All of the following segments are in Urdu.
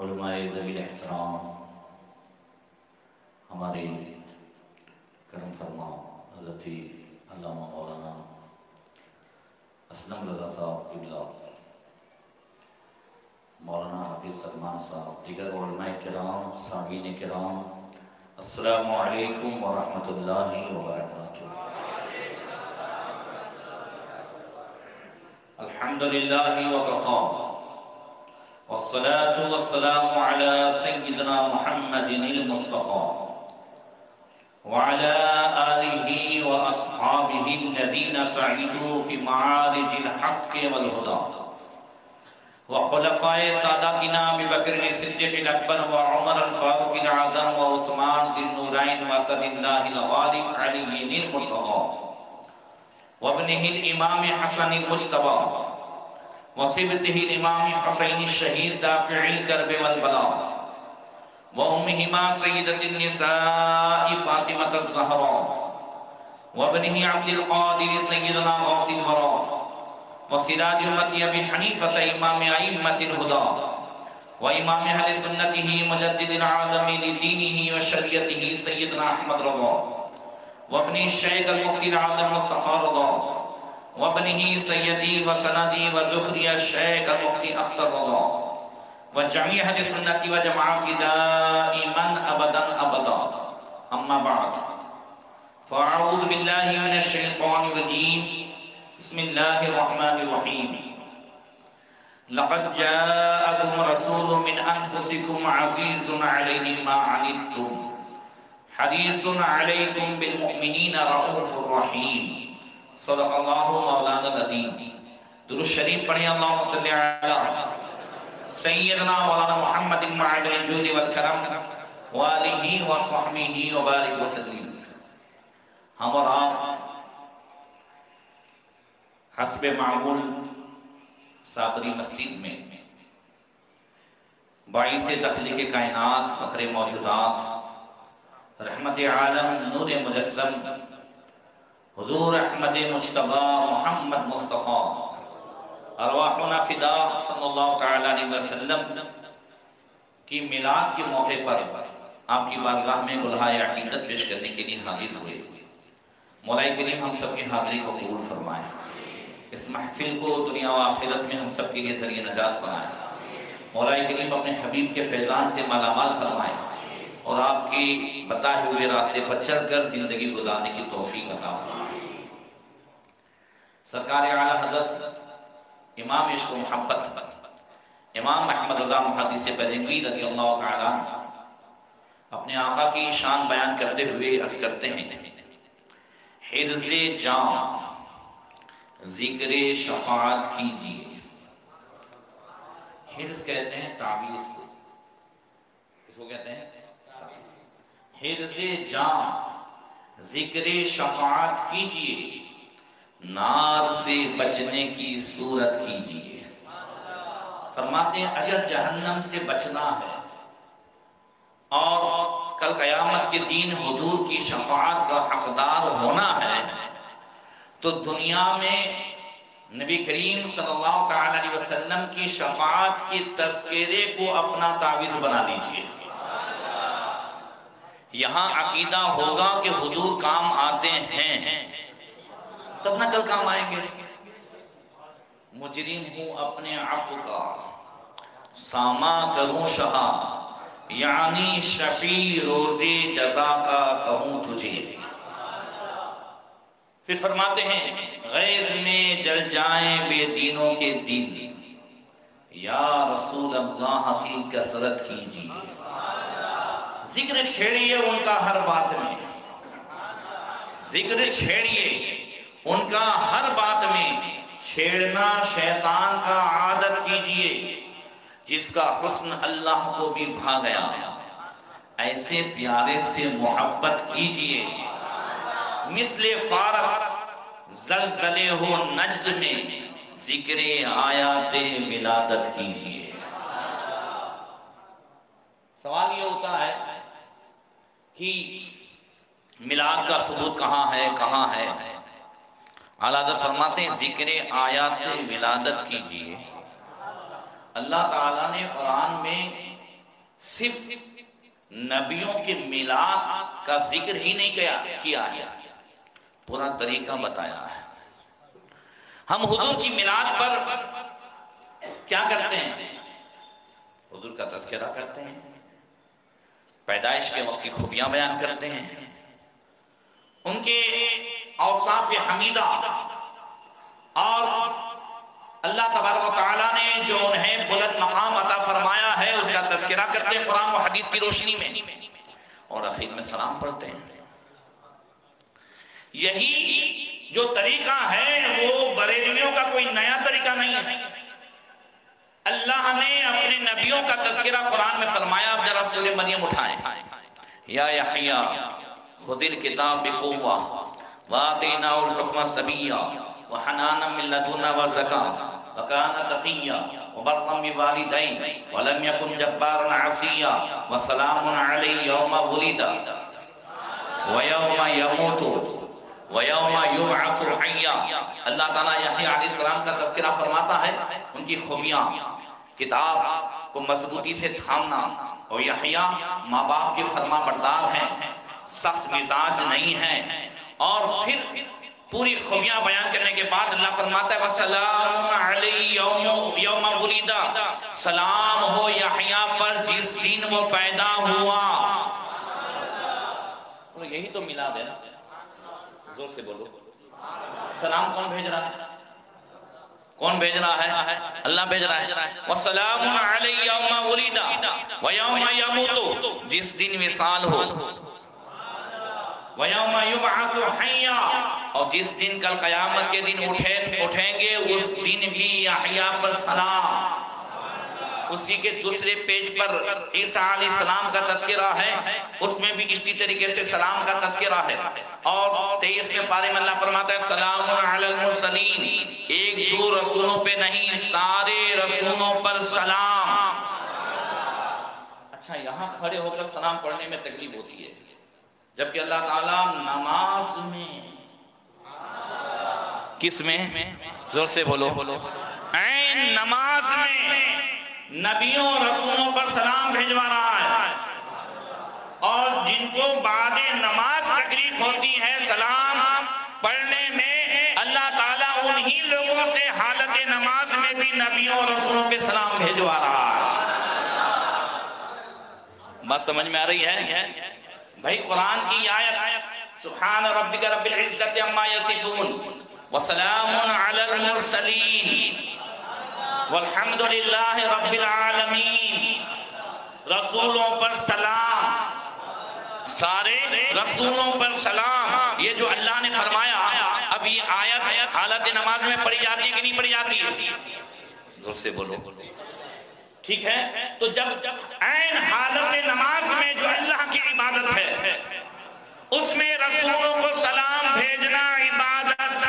علماء ذوی احترام، ہمارے کرم فرما حضرت علامہ مولانا اسلم رضا صاحب قبلہ، مولانا حافظ سلمان صاحب، دیگر علماء کرام، سامعین کرام، السلام علیکم ورحمۃ اللہ وبرکاتہ۔ الحمدللہ وکفا والصلاة والسلام على سيدنا محمد المصطفى وعلى آله وأصحابه الذين سعدوا في معارج الحق والهدى وخلفاء ساداتنا أبي بكر الصديق الأكبر وعمر الفاروق الأعظم وعثمان ذي النورين وأسد الله الغالب علي المرتضى وابنه الإمام حسن المجتبى وصبته الإمام حسين الشهيد دافع الكرب والبلاء وأمهما سيدة النساء فاطمة الزهراء وابنه عبد القادر سيدنا غوث الورى وسراج أمة أبي حنيفة إمام أئمة الهدى وإمام أهل سنته مجدد العالم لدينه وشريعته سيدنا أحمد رضا وابن الشيخ المفتي العالم مصطفى رضا وابنه سيدي وسندي وذخري الشيخ المفتي أختر رضا وجميع أهل السنة وجماعة دائما أبدا أبدا. أما بعد فأعوذ بالله من الشيطان الرجيم، بسم الله الرحمن الرحيم. لقد جاءكم رسول من أنفسكم عزيز عليه ما عنتم حريص عليكم بالمؤمنين رؤوف رحيم. صدق اللہ مولانا العظیم. درود شریف پڑھیں، اللہم صلی علی سیدنا مولانا محمد معدن الجود والکرم وآلہ وصحبہ وبارک وسلم. ہم اور آپ حسب معمول صابری مسجد میں باعث تخلیق کائنات، فخر موجودات، رحمت عالم، نور مجسم حضور احمد مجتبی محمد مصطفیٰ ارواحنا فدا صلی اللہ تعالیٰ علیہ وسلم کی میلاد کے موقع پر آپ کی بارگاہ میں گلہائے عقیدت پیش کرنے کے لیے حاضر ہوئے. مولا کریم ہم سب کی حاضری کو قبول فرمائے، اس محفل کو دنیا و آخرت میں ہم سب کے لیے ذریعہ نجات بنائے. مولا کریم اپنے حبیب کے فیضان سے مالا مال فرمائے اور آپ کی بتائے ہوئے راستے پر چل کر زندگی گزارنے کی توفیق عطا فرمائے. سرکار اعلیٰ حضرت امام عشق و محبت امام احمد رضا محدث بریلوی رضی اللہ تعالیٰ اپنے آقا کی شان بیان کرتے ہوئے عرض کرتے ہیں، حرز جان ذکر شفاعت کیجئے. حرز کہتے ہیں تعویذ کو، اس کو کہتے ہیں حرز جان ذکر شفاعت کیجئے، نار سے بچنے کی صورت کیجئے. فرماتے ہیں اگر جہنم سے بچنا ہے اور کل قیامت کے دن حضور کی شفاعت کا حقدار ہونا ہے تو دنیا میں نبی کریم صلی اللہ تعالیٰ علیہ وسلم کی شفاعت کے تذکرے کو اپنا تعویذ بنا لیجئے. یہاں عقیدہ ہوگا کہ حضور کام آتے ہیں تب نہ کل کام آئیں گے. مجرم ہوں اپنے عفو کا ساما کروں شہا، یعنی شفیع روز جزا کا کہوں تجھے. پھر فرماتے ہیں غیظ میں جل جائیں بے دینوں کے دل، یا رسول اللہ کی کثرت کیجیے. ذکر چھیڑیے ان کا ہر بات میں، ذکر چھیڑیے ان کا ہر بات میں، چھیڑنا شیطان کا عادت کیجئے. جس کا حسن اللہ کو بھی بھا گیا، ایسے پیارے سے محبت کیجئے. مثل فارس زلزلے ہو نجد میں، ذکر آیات ولادت کیجئے. سوال یہ ہوتا ہے کہ میلاد کا ثبوت کہاں ہے، کہاں ہے؟ اعلیٰ حضرت فرماتے ہیں ذکر آیات ولادت کیجئے. اللہ تعالیٰ نے قرآن میں صرف نبیوں کے میلاد کا ذکر ہی نہیں کیا ہے، پورا طریقہ بتایا ہے۔ ہم حضور کی میلاد پر کیا کرتے ہیں؟ حضور کا تذکرہ کرتے ہیں، پیدائش کے وقت کی خوبیاں بیان کرتے ہیں، ان کے اوصاف حمیدہ اور اللہ تبارک و تعالیٰ نے جو انہیں بلند مقام عطا فرمایا ہے اس کا تذکرہ کرتے ہیں قرآن و حدیث کی روشنی میں، اور اخیر میں سلام پڑھتے ہیں۔ یہی جو طریقہ ہے وہ بریلویوں کا کوئی نیا طریقہ نہیں ہے۔ اللہ نے اپنے نبیوں کا تذکرہ قرآن میں فرمایا۔ اب ذرا سورہ مریم اٹھائیں۔ یا یحییٰ خذ الکتاب بقوہ وآتیناہ الحکم صبیّا وحنانا من لدنا وزکاۃ وکان تقیّا وبرا بوالدیہ ولم یکن جبارا عصیّا وسلام علیہ یوم ولد ویوم یموت وَيَوْمَ يُبْعَثُ حَيًّا۔ اللہ تعالیٰ یحییٰ علیہ السلام کا تذکرہ فرماتا ہے، ان کی خوبیاں، کتاب کو مضبوطی سے تھامنا، اور یحییٰ ماں باپ کے فرما بردار ہیں، سخت مزاج نہیں ہیں، اور پھر پوری خوبیاں بیان کرنے کے بعد اللہ فرماتا ہے وَسَلَامٌ عَلَيْهِ يَوْمَ وُلِدَ، سلام ہو یحییٰ پر جس دن وہ پیدا ہوا۔ یہی تو میلاد ہے نا، زور سے بولو۔ سلام کون بھیج رہا ہے؟ کون بھیج رہا ہے؟ اللہ بھیج رہا ہے۔ وَسَلَامٌ عَلَيْهِ يَوْمَ وُلِدَ وَيَوْمَ يَمُوتُ، جس دن وصال ہو، وَيَوْمَ يُبْعَثُ حَيًّا، اور جس دن کل قیامت کے دن اٹھیں گے اس دن بھی یحییٰ پر سلام۔ اسی کے دوسرے پیج پر عیسیٰ علیہ السلام کا تذکرہ ہے، اس میں بھی اسی طریقے سے سلام کا تذکرہ ہے، اور 23ویں پارے میں اللہ فرماتا ہے سلام علی المرسلین، ایک دو رسولوں پہ نہیں سارے رسولوں پر سلام۔ اچھا، یہاں کھڑے ہو کر سلام پڑھنے میں تکلیف ہوتی ہے، جبکہ اللہ تعالیٰ نماز میں، کس میں؟ زور سے بولو، عین نماز میں نبیوں رسولوں پر سلام بھیجوا رہا ہے، اور جن کو بعد نماز تکلیف ہوتی ہے سلام پڑھنے میں، اللہ تعالیٰ انہی لوگوں سے حالت نماز میں بھی نبیوں رسولوں پہ سلام بھیجوا رہا ہے۔ بات سمجھ میں آ رہی ہے؟ بھائی قرآن کی آیت سبحان ربک رب العزت عما یصفون وسلام علی المرسلین والحمدللہ رب العالمین، رسولوں پر سلام، سارے رسولوں پر سلام، یہ جو اللہ نے فرمایا، اب یہ آیت حالت نماز میں پڑھی جاتی ہے کہ نہیں پڑھی جاتی ہے؟ زور سے بولو، ٹھیک ہے؟ تو جب عین حالت نماز میں جو اللہ کی عبادت ہے اس میں رسولوں کو سلام بھیجنا عبادت،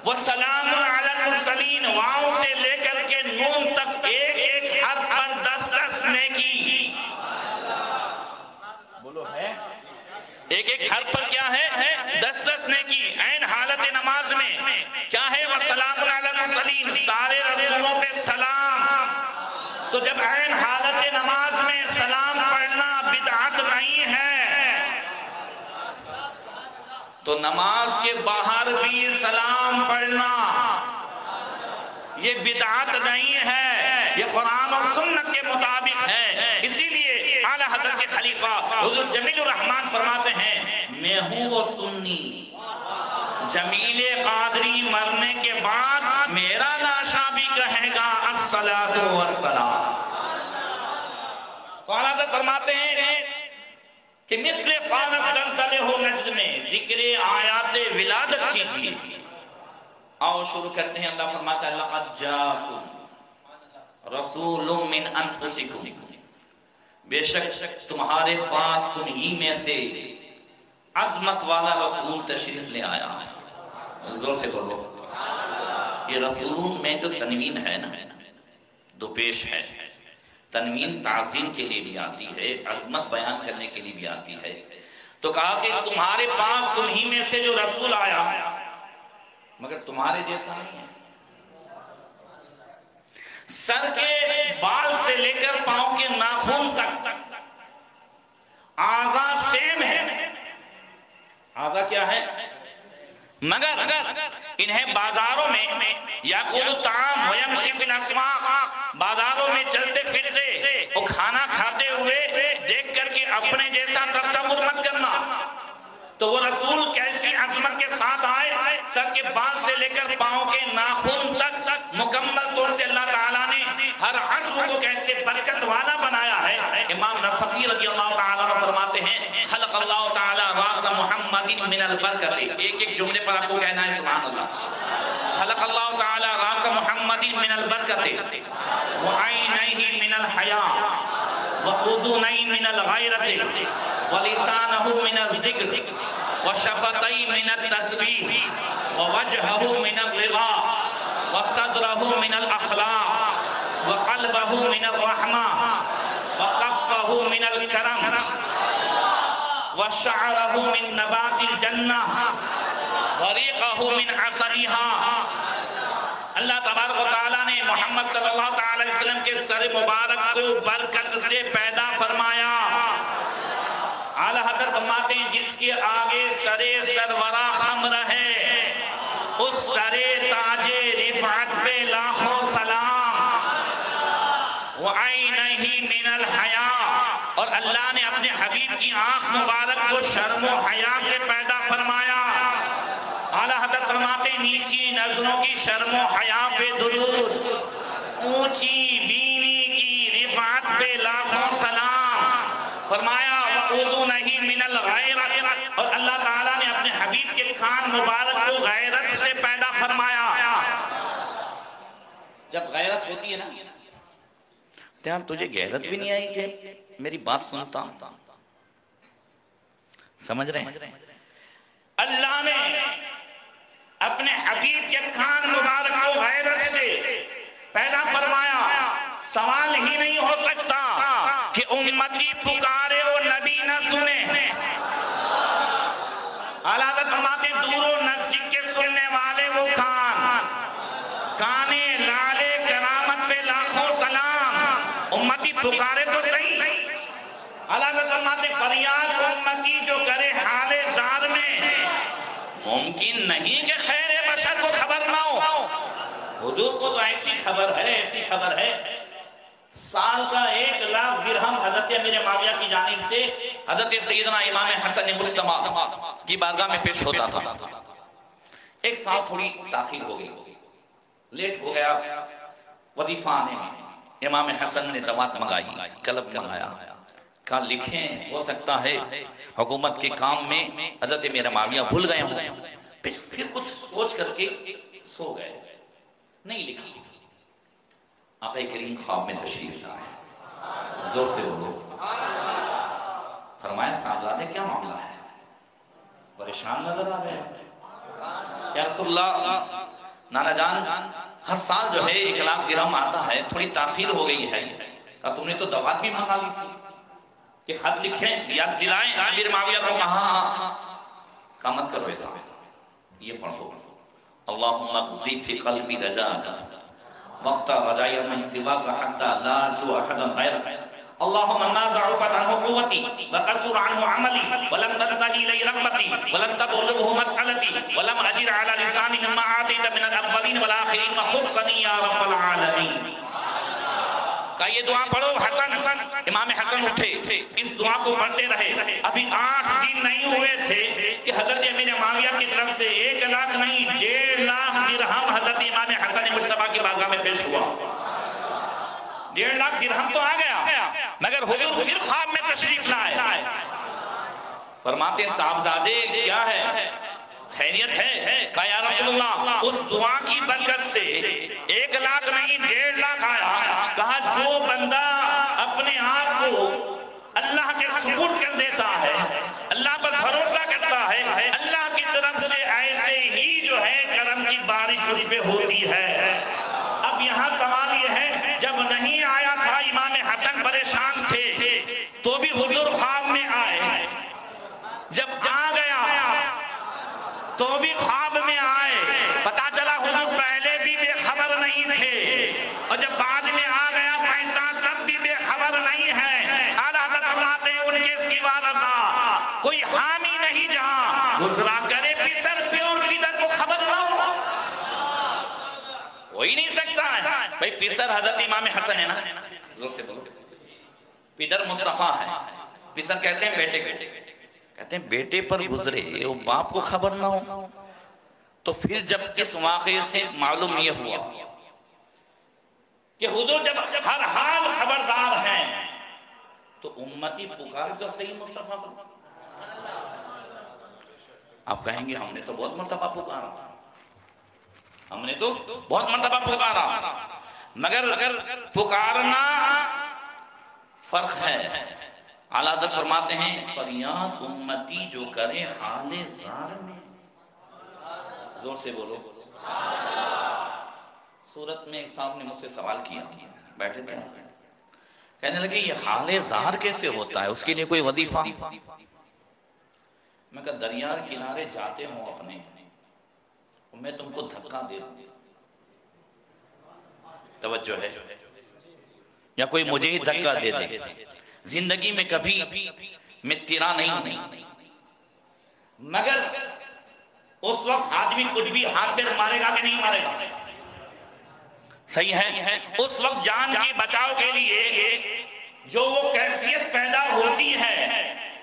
وَسَلَامٌ عَلَى الْمُرْسَلِينَ، واؤ سے لے کر کے نون تک ایک ایک حرف پر 10 نیکی، بولو ہے؟ ایک ایک حرف پر کیا ہے؟ 10 نیکی، عین حالت نماز میں کیا ہے؟ وَسَلَامٌ عَلَى الْمُرْسَلِينَ، سارے رسولوں پہ سلام۔ تو جب عین حالت نماز میں سلام پڑھنا بدعت نہیں ہے تو نماز کے باہر بھی سلام پڑھنا یہ بدعت نہیں ہے، یہ قرآن اور سنت کے مطابق ہے۔ اسی لیے اعلیٰ حضرت کے خلیفہ حضرت جمیل الرحمن فرماتے ہیں میں ہوں وہ سنی، جمیل قادری مرنے کے بعد میرا لاشا بھی کہے گا الصلاۃ والسلام۔ تو اعلیٰ حضرت فرماتے ہیں کہ مثل فانس سلسلے ہو نجد میں ذکر آیات ولادت کیجئے۔ آؤ شروع کرتے ہیں۔ اللہ فرماتا ہے لَقَدْ جَاءَكُمْ رَسُولٌ مِّنْ أَنفُسِكُمْ، بے شک تمہارے پاس تمہیں میں سے عظمت والا رسول تشریف لے آیا ہے۔ زور سے بولو، یہ رسولون میں جو تنوین ہے نا، دو پیش ہے، تنوین تعظیم کے لیے بھی آتی ہے، عظمت بیان کرنے کے لیے بھی آتی ہے۔ تو کہا کہ تمہارے پاس تمہیں میں سے جو رسول آیا مگر تمہارے جیسا نہیں ہے، سر کے بال سے لے کر پاؤں کے ناخن انہیں بازاروں میں یاکل الطعام ویمشی فی الاسواق، بازاروں میں چلتے پھرتے وہ کھانا کھاتے ہوئے دیکھ کر کے اپنے جیسا تصور مت کرنا. تو وہ رسول کیسی عظمت کے ساتھ آئے، سر کے بال سے لے کر پاؤں کے ناخن تک مکمل طور سے اللہ تعالیٰ نے ہر عظم کو کیسے برکت والا بنایا ہے. امام نصفی رضی اللہ تعالیٰ عنہ فرماتے ہیں خلق اللہ تعالیٰ راس محمد من البرکت. ایک ایک جملے پر آپ کو کہنا ہے سبحان اللہ. خلق اللہ تعالیٰ راس محمد من البرکت وعینیہ من الحیاء وأذنیہ من الغیرت ولسانہ من الذکر وشفتیہ من التسبیح ووجہہ من الرضا وصدرہ من الاخلاق وقلبہ من الرحمہ وقفہ من الکرم وشعرہ من نبات الجنہ وریقہ من عسلہا. اللہ تبارک و تعالیٰ نے محمد صلی اللہ علیہ وسلم کے سر مبارک کو برکت سے پیدا فرمایا. اعلیٰ حضرت فرماتے ہیں جس کے آگے سر سرورہ خمر ہے اس سر تاج رفعت پہ لاکھوں سلام. وعینیہ من الحیاء، اور اللہ نے اپنے حبیب کی آنکھ مبارک کو شرم و حیا سے پیدا فرمایا. اعلیٰ حضرت فرماتے ہیں نیچی نظروں کی شرم و حیا پہ درود، اونچی بینی کی رفعت پہ لاکھوں سلام. فرمایا وَأُذُنَهِ مِنَ الْغَيْرَةِ، اور اللہ تعالیٰ نے اپنے حبیب کے کان مبارک کو غیرت سے پیدا فرمایا. جب غیرت ہوتی ہے نا تو تجھے غیرت بھی نہیں آئی کہ میری بات سنتا ہوں. سمجھ رہے ہیں؟ اللہ نے اپنے حبیب کے کان مبارک کو غیرت سے پیدا فرمایا. سوال ہی نہیں ہو سکتا کہ امتی پکارے وہ نبی نہ سنے. اعلیٰ حضرت فرماتے دور و نزدیک کے سننے والے وہ کانے لالے کرامت پہ لاکھوں سلام. امتی پکارے تو صحیح. اعلیٰ حضرت فرماتے فریاد امتی جو کرے حال زار میں ممکن نہیں کہ خیر بشر کو خبر نہ ہو. حضور کو تو ایسی خبر ہے سال کا 1,00,000 درہم حضرت امیر معاویہ کی جانب سے حضرت سیدنا امام حسن مجتبی کی بارگاہ میں پیش ہوتا تھا. ایک سال تھوڑی تاخیر ہو گئی، لیٹ ہو گیا وظیفہ آنے میں. امام حسن نے دوات منگائی، قلم منگایا، کہا لکھیں ہو سکتا ہے حکومت کے کام میں حضرت امیر معاویہ بھول گئے ہوں. پھر کچھ سوچ کر کے سو گئے، نہیں لکھی. آقا کریم خواب میں تشریف لائے، زور سے بولو. فرمایا صاحبزادے کیا معاملہ ہے؟ پریشان نظر آ رہے ہیں. یا رسول اللہ نانا جان ہر سال جو ہے 1,00,000 درہم آتا ہے، تھوڑی تاخیر ہو گئی ہے. کہا تم نے تو دوات بھی منگا لی تھی کہ خط لکھیں یاد دلائیں. امیر معاویہ کو کہا مت کرو ایسا، یہ پڑھو اللہم اغزی فی قلبی رجاءک وقت رجائی من سواک حتی لا ارجو احدا غیرک. اللہم ما ضعفت عنہ قوتی وقصر عنہ عملی ولم تنتہی لی رغبتی ولم تبلغہ مسئلتی ولم اجر علی لسانی مما آتیت من الاولین والآخرین وخصنی یا رب العالمین. کہا یہ دعا پڑھو. امام حسن اٹھے، اس دعا کو پڑھتے رہے. ابھی 8 دن نہیں ہوئے تھے کہ حضرت امیر معاویہ کی طرف سے 1,00,000 نہیں 1,50,000 درہم حضرت امام حسن مجتبی کی بارگاہ میں پیش ہوا. 1,50,000 درہم تو آ گیا، مگر حضور پھر خواب میں تشریف لائے. فرماتے صاحبزادے کیا ہے؟ خیریت ہے؟ کہا یا رسول اللہ اس دعا کی برکت سے 1,00,000 نہیں 1,50,000 آیا. کہا جو بندہ اپنے آپ کو اللہ کے سپرد کر دیتا ہے، اللہ پر بھروسہ کرتا ہے، اللہ کی طرف سے ایسے ہی جو ہے کرم کی بارش اس پہ ہوتی ہے. اب یہاں سوال یہ ہے جب نہیں آیا تھا امام حسن پریشان تھے تو بھی حضور خواب میں آئے، جب آ گیا تو بھی خواب میں آئے. پتا چلا حضور پہلے بھی بے خبر نہیں تھے اور جب بعد میں آ گیا پیسہ تب بھی بے خبر نہیں ہے. اعلیٰ حضرت فرماتے ہیں ان کے سوا رضا کوئی حامی نہیں جہاں گزرا کرے پسر پہ اور پیدر کو خبر نہ ہی نہیں سکتا ہے. بھئی پسر حضرت امام حسن ہے نا, زور سے بولو, پدر مصطفیٰ ہے. پسر کہتے ہیں بیٹے کو, کہتے ہیں بیٹے پر گزرے وہ باپ کو خبر نہ ہو. تو پھر جب اس واقعے سے معلوم یہ ہوا کہ حضور جب ہر حال خبردار ہیں تو امتی پکار تو صحیح مصطفیٰ کو. آپ کہیں گے ہم نے تو بہت مرتبہ پکارا, ہم نے تو بہت مرتبہ پکارا, مگر پکارنا فرق ہے. اعلیٰ حضرت فرماتے ہیں فریاد امتی جو کرے حال زار میں. زور سے بولو. سورت میں ایک صاحب نے مجھ سے سوال کیا, بیٹھے تھے, کہنے لگے یہ حال زار کیسے ہوتا ہے, اس کے لیے کوئی وظیفہ؟ میں کہا دریا کنارے جاتے ہوں اپنے, میں تم کو دھکا دے دوں, توجہ ہے, یا کوئی مجھے ہی دھکا دے دے. زندگی میں کبھی میں تیرا نہیں ہوں, مگر اس وقت آدمی کچھ بھی ہاتھ پہ مارے گا کہ نہیں مارے گا؟ صحیح ہے. اس وقت جان کے بچاؤ کے لیے جو وہ کیفیت پیدا ہوتی ہے,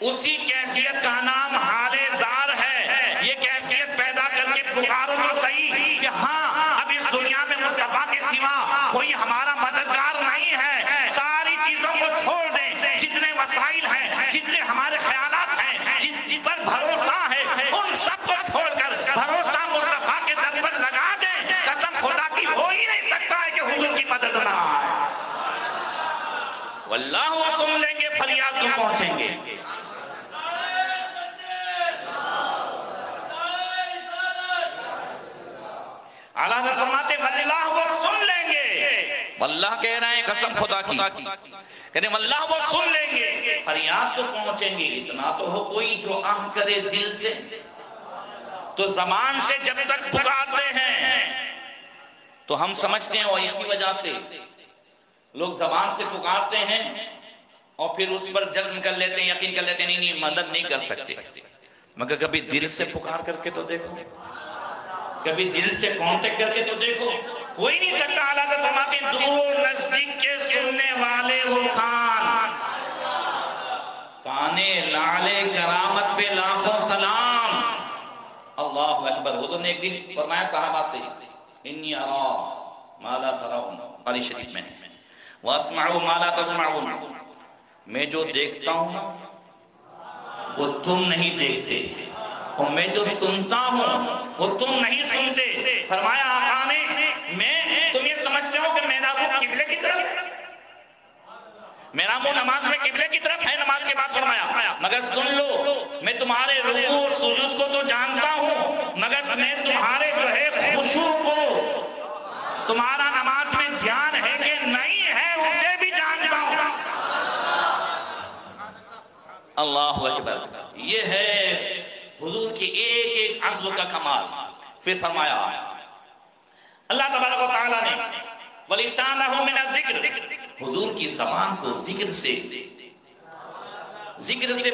اسی کیفیت کا نام حال زار ہے. یہ کیفیت پیدا کر کے پکارو تو صحیح کہ ہاں اب اس دنیا میں مصطفیٰ کے سوا کوئی ہمارا مددگار نہیں ہے. ساری چیزوں کو چھوڑ دیں, جتنے وسائل ہیں, جتنے ہمارے خیالات ہیں, جن پر بھروسہ ہے, ان سب کو چھوڑ کر بھروسہ مصطفیٰ کے در پر لگا دیں. قسم خدا کی ہو ہی نہیں سکتا ہے کہ حضور کی مدد نہ آئے. واللہ وہ سن لیں گے, فریاد تو پہنچیں گے. اعلیٰ حضرت فرماتے واللہ وہ سن لیں گے. واللہ کہہ رہے ہیں قسم خدا کی, کہتے ہیں واللہ وہ سن لیں گے, فریاد تو پہنچیں گے. اتنا تو ہو کوئی جو آہ کرے دل سے, تو زبان سے جب تک پکارتے ہیں تو ہم سمجھتے ہیں, اور اسی وجہ سے لوگ زبان سے پکارتے ہیں اور پھر اس پر جزم کر لیتے ہیں, یقین کر لیتے ہیں نہیں مدد نہیں کر سکتے. مگر کبھی دل سے پکار کر کے تو دیکھو, کبھی دل سے کانٹیکٹ کر کے تو دیکھو, ہو ہی نہیں سکتا. اعلیٰ حضرت فرماتے ہیں دور نزدیک کے سننے والے وہ کان, کانے لالے کرامت پہ لاکھوں سلام. اللہ اکبر. حضور نے ایک دن فرمایا صحابہ سے انی ارا ما لا ترون, قرآن شریف میں ہے, واسمعوا ما لا تسمعون, میں جو دیکھتا ہوں وہ تم نہیں دیکھتے, اور میں جو سنتا ہوں وہ تم نہیں سنتے. فرمایا آقا نے میں تم یہ سمجھتے ہو کہ میرا منہ قبلے کی طرف, میرا منہ نماز میں قبلے کی طرف ہے. نماز کے بعد فرمایا مگر سن لو, میں تمہارے رکوع اور سجود کو تو جانتا ہوں, مگر میں تمہارے جو ہے خشوع کو, تمہارا نماز میں دھیان ہے کہ نہیں ہے اسے بھی جانتا ہوں. اللہ اکبر. یہ ہے حضور کی ایک ایک عزم کا کمال. پھر فرمایا اللہ تبارک و تعالیٰ نے وَلِسَانَهُ مِنَ الذِّكْرِ, حضور کی زبان کو ذکر سے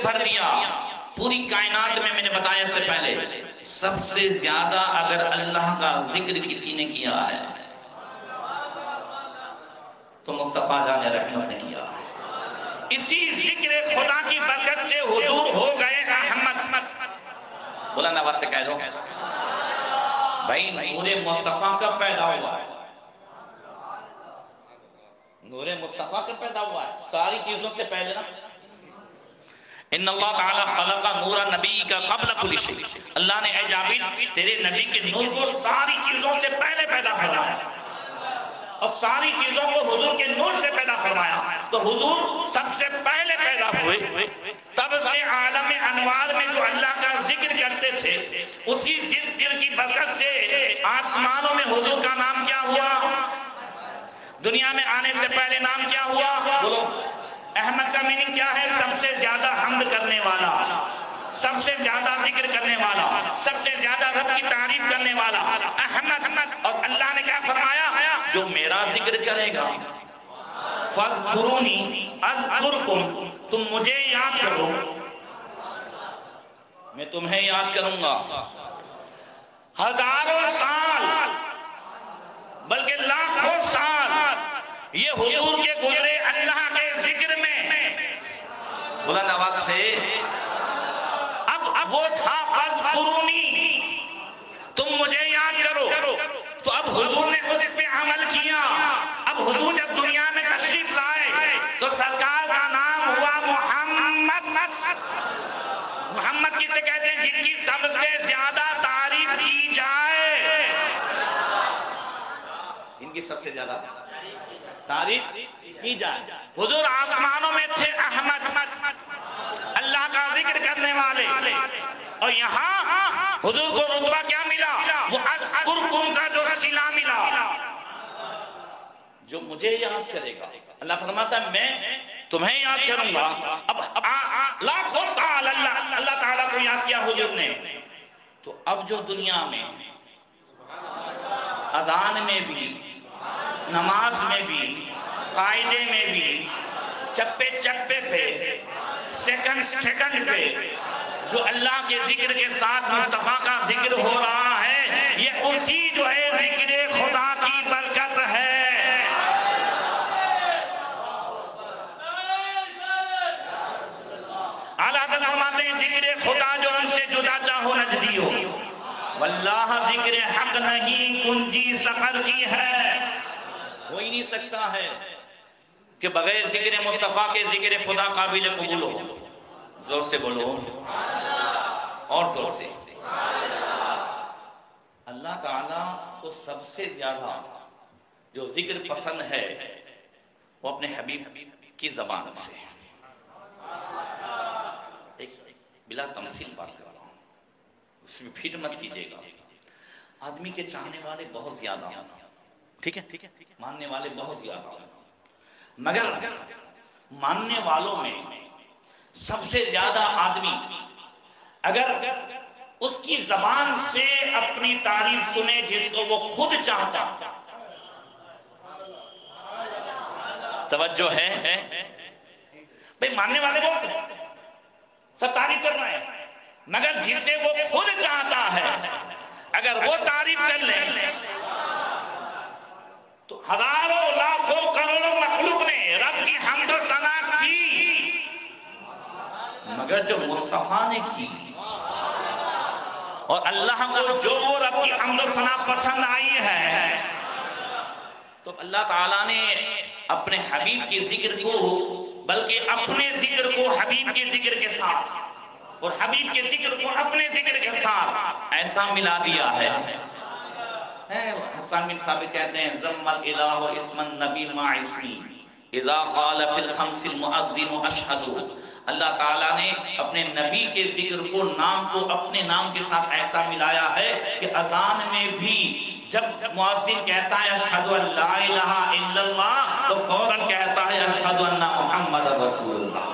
بھر دیا. پوری کائنات میں نے بتایا اس سے پہلے سب سے زیادہ اگر اللہ کا ذکر کسی نے کیا ہے تو مصطفیٰ جان رحمت نے کیا ہے. اسی ذکر خدا کی برکت سے حضور ہو گئے احمد. بلند آواز سے کہہ دو بھائی نور مصطفیٰ کب پیدا ہوا ہے؟ نور مصطفیٰ کب پیدا ہوا ہے؟ ساری چیزوں سے پہلے نا. ان اللہ تعالی خلق نور نبی کا قبل کل شیء, اللہ نے اے جابر تیرے نبی کے نور کو ساری چیزوں سے پہلے پیدا فرمایا, اور ساری چیزوں کو حضور کے نور سے پیدا فرمایا. تو حضور سب سے پہلے پیدا ہوئے, تب سے عالم انوار میں جو اللہ کا ذکر کرتے تھے, اسی ذکر کی برکت سے آسمانوں میں حضور کا نام کیا ہوا؟ دنیا میں آنے سے پہلے نام کیا ہوا؟ بولو. احمد کا میننگ کیا ہے؟ سب سے زیادہ حمد کرنے والا, سب سے زیادہ ذکر کرنے والا, سب سے زیادہ رب کی تعریف کرنے والا احمد. اور اللہ نے کیا فرمایا؟ جو میرا ذکر کرے گا فَاذْكُرُونِي أَذْكُرْكُمْ, تم مجھے یاد کرو میں تمہیں یاد کروں گا. ہزاروں سال بلکہ حضور کے گزرے اللہ کے ذکر میں بلند آواز سے اب وہ تھا فَاذْكُرُونِی، تم مجھے یاد کرو، تو اب حضور نے اس پہ عمل کیا۔ اب حضور جب دنیا میں تشریف لائے تو سرکار کا نام ہوا محمد۔ محمد کسے کہتے ہیں؟ جن کی سب سے زیادہ تعریف کی جائے، جن کی سب سے زیادہ تعریف کی جائے۔ حضور آسمانوں میں تھے احمد، اللہ کا ذکر کرنے والے، اور یہاں حضور کو رتبہ کیا ملا؟ وہ اذکرکم کا جو صلہ ملا، جو مجھے یاد کرے گا۔ اللہ فرماتا ہے میں تمہیں یاد کروں گا۔ اب لاکھوں سال اللہ تعالیٰ کو یاد کیا حضور نے، تو اب جو دنیا میں اذان میں بھی، نماز میں بھی، قاعدے میں بھی، چپے چپے پہ، سیکنڈ سیکنڈ پہ جو اللہ کے ذکر کے ساتھ مصطفیٰ کا ذکر ہو رہا ہے، یہ اسی جو ہے ذکر خدا کی برکت ہے۔ اعلیٰ حضرت فرماتے ہیں ذکر خدا جو ان سے جدا چاہو نجدی ہو، واللہ ذکر حق نہیں کنجی سقر کی ہے۔ ہو ہی نہیں سکتا ہے کہ بغیر ذکر مصطفیٰ کے ذکر خدا قابل قبول ہو۔ زور سے بولو اور زور سے۔ اللہ تعالیٰ کو سب سے زیادہ جو ذکر پسند ہے وہ اپنے حبیب کی زبان سے۔ ایک بلا تمثیل بات کر رہا ہوں، اس میں پھر مت کیجئے گا۔ آدمی کے چاہنے والے بہت زیادہ ہیں، ٹھیک ہے، ماننے والے بہت زیادہ ہیں، مگر ماننے والوں میں سب سے زیادہ آدمی اگر اس کی زبان سے اپنی تعریف سنے جس کو وہ خود چاہتا، توجہ ہے بھئی، ماننے والے بہت ہیں، سب تعریف کرنا ہے، مگر جسے وہ خود چاہتا ہے اگر وہ تعریف کر لیں تو ہزاروں لاکھوں کروڑوں مخلوق نے رب کی حمد و ثنا کی، مگر جو مصطفیٰ نے کی اور اللہ کو جو وہ رب کی حمد و ثنا پسند آئی ہے، تو اللہ تعالیٰ نے اپنے حبیب کے ذکر کو، بلکہ اپنے ذکر کو حبیب کے ذکر کے ساتھ اور حبیب کے ذکر کو اپنے ذکر کے ساتھ ایسا ملا دیا ہے۔ حسان بن ثابت کہتے ہیں ضم الالہ اسم النبی مع اسمی اذا قال فی الخمس المؤذن اشہد۔ اللہ تعالیٰ نے اپنے نبی کے ذکر کو، نام کو اپنے نام کے ساتھ ایسا ملایا ہے کہ اذان میں بھی جب مؤذن کہتا ہے اشہد ان لا الہ الا اللہ تو فوراً کہتا ہے اشہد ان محمد رسول اللہ۔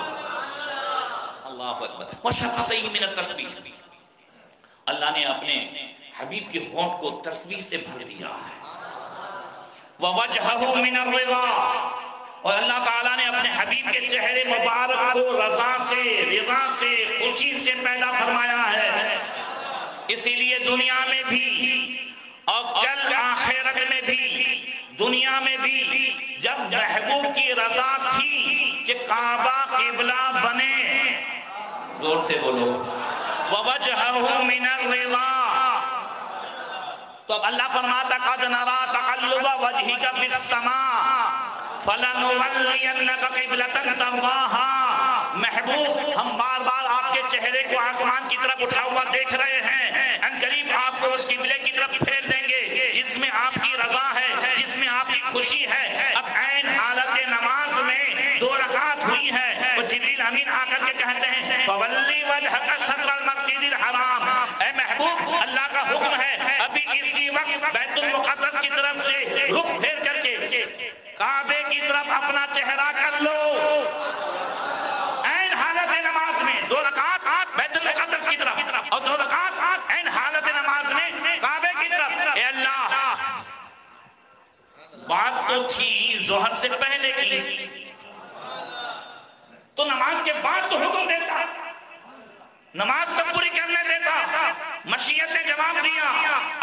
اللہ اکبر۔ وشفتیہ من التسبیح، اللہ نے اپنے حبیب کے ہونٹ کو تسبیح سے بھر دیا ہے۔ ووجہہ من الرضا، اور اللہ تعالیٰ نے اپنے حبیب کے چہرے مبارک کو رضا سے خوشی سے پیدا فرمایا ہے۔ اسی لیے دنیا میں بھی اور کل آخرت میں بھی، دنیا میں بھی جب محبوب کی رضا تھی کہ کعبہ قبلہ بنے، زور سے بولو، ووجہہ من الرضا، تو اب اللہ فرماتا قد نرا تقلب وجہک فی السماء فَلَنُوَلِّيَنَّكَ قِبْلَةً تَرْضَاهَا۔ محبوب، ہم بار بار آپ کے چہرے کو آسمان کی طرف اٹھا ہوا دیکھ رہے ہیں، ان قریب آپ کو اس قبلے کی طرف پھیر دیں گے جس میں آپ کی رضا ہے، جس میں آپ کی خوشی ہے۔ اب عین حالت نماز میں 2 رکعت ہوئی ہے، وہ جبریل امین آ کر کے کہتے ہیں فَوَلِّ وَجْهَكَ شَطْرَ الْمَسْجِدِ الْحَرَامِ، اے محبوب اللہ کا حکم ہے ابھی اسی وقت بیت المقدس کی طرف سے رخ پھیر کر کے کعبے کی طرف اپنا چہرہ کر لو۔ عین حالت نماز میں 2 رکعت بیت المقدس کی طرف اور 2 رکعت عین حالت نماز میں کعبے کی طرف۔ اے اللہ، بات تو تھی ظہر سے پہلے کی، تو نماز کے بعد تو حکم دیتا، نماز سب پوری کرنے دیتا، مشیت نے جواب دیا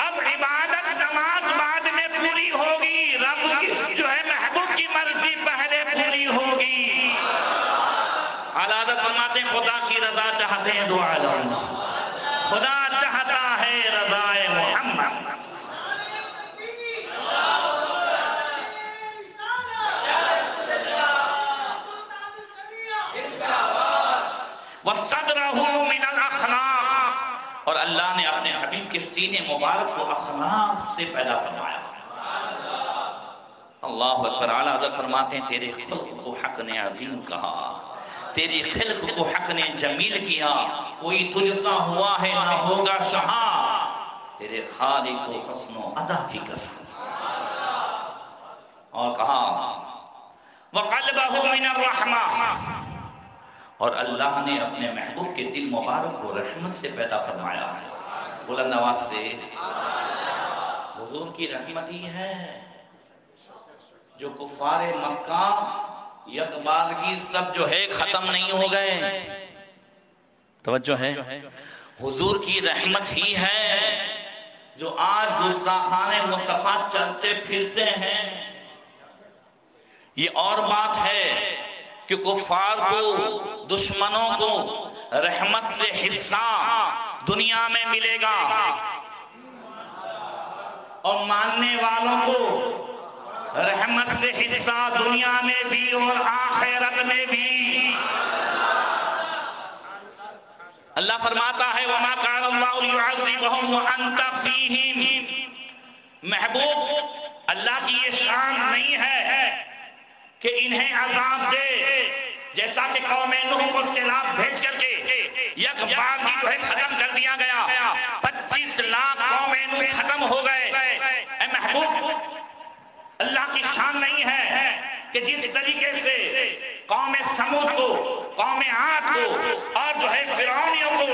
اب عبادت نماز بعد میں پوری ہوگی، رب کی جو ہے محبوب محبوب کی مرضی پہلے پوری ہوگی. اعلیٰ حضرت فرماتے ہیں خدا کی رضا چاہتے ہیں دعا دو. خدا چاہتا ہے رضائے محمد. وَصَدْرَهُ مِنَ الْأَخْلَاقِ اور اللہ نے اپنے حبیب کے سینے مبارک کو اخلاق سے پیدا فرمایا. اللہ اکبر. اعلیٰ حضرت فرماتے ہیں تیرے خلق کو حق نے عظیم کہا, تیری خلق کو حق نے جمیل کیا. کوئی تجھ سا ہوا ہے نہ ہوگا شہاں, تیرے خالق کو حسن و ادا کی قسم. اور کہا وَقَلْبَهُ مِنَ الرَّحْمَةِ اور اللہ نے اپنے محبوب کے دل مبارک کو رحمت سے پیدا فرمایا ہے. بلند آواز سے حضور کی رحمت ہی ہے جو کفار مکہ یکبارگی سب جو ہے ختم نہیں ہو گئے. توجہ ہے. حضور کی رحمت ہی ہے جو آج گستاخان مصطفیٰ چلتے پھرتے ہیں. یہ اور بات ہے کہ کفار کو, دشمنوں کو رحمت سے حصہ دنیا میں ملے گا اور ماننے والوں کو رحمت سے حصہ دنیا میں بھی اور آخرت میں بھی. اللہ فرماتا ہے وَمَا كَانَ اللَّهُ لِيُعَذِّبَهُمْ وَأَنْتَ فِيهِمْ. محبوب اللہ کی یہ شان نہیں ہے کہ انہیں عذاب دے جیسا کہ قوم نوح کو سیلاب بھیج کر کے یک بارگی جو ہے ختم کر دیا گیا. 25 لاکھ قوم نوح ختم ہو گئے. اے محبوب اللہ کی شان نہیں ہے کہ جس طریقے سے قوم سمود کو, قوم عاد کو اور جو ہے فرعونیوں کو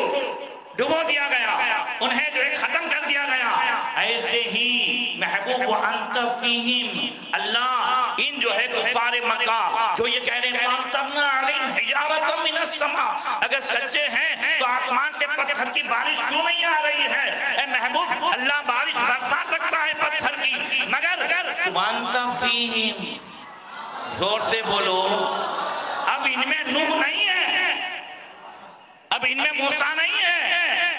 ڈبو دیا گیا, انہیں جو ہے ختم کر دیا گیا, ایسے ہی محبوب وَأَنْتَ فِيهِمْ اللہ ان جو ہے کفار مکہ جو یہ کہہ رہے ہیں فَأَمْطَرْنَا عَلَيْهِمْ حِجَارَةً مِنَ السَّمَاءِ اگر سچے ہیں تو آسمان سے پتھر کی بارش کیوں نہیں آ رہی ہے؟ اے محبوب اللہ بارش برسا سکتا ہے پتھر کی, مگر وَأَنْتَ فِيهِمْ زور سے بولو. اب ان میں نوح نہیں ہے, اب ان میں موسیٰ نہیں ہے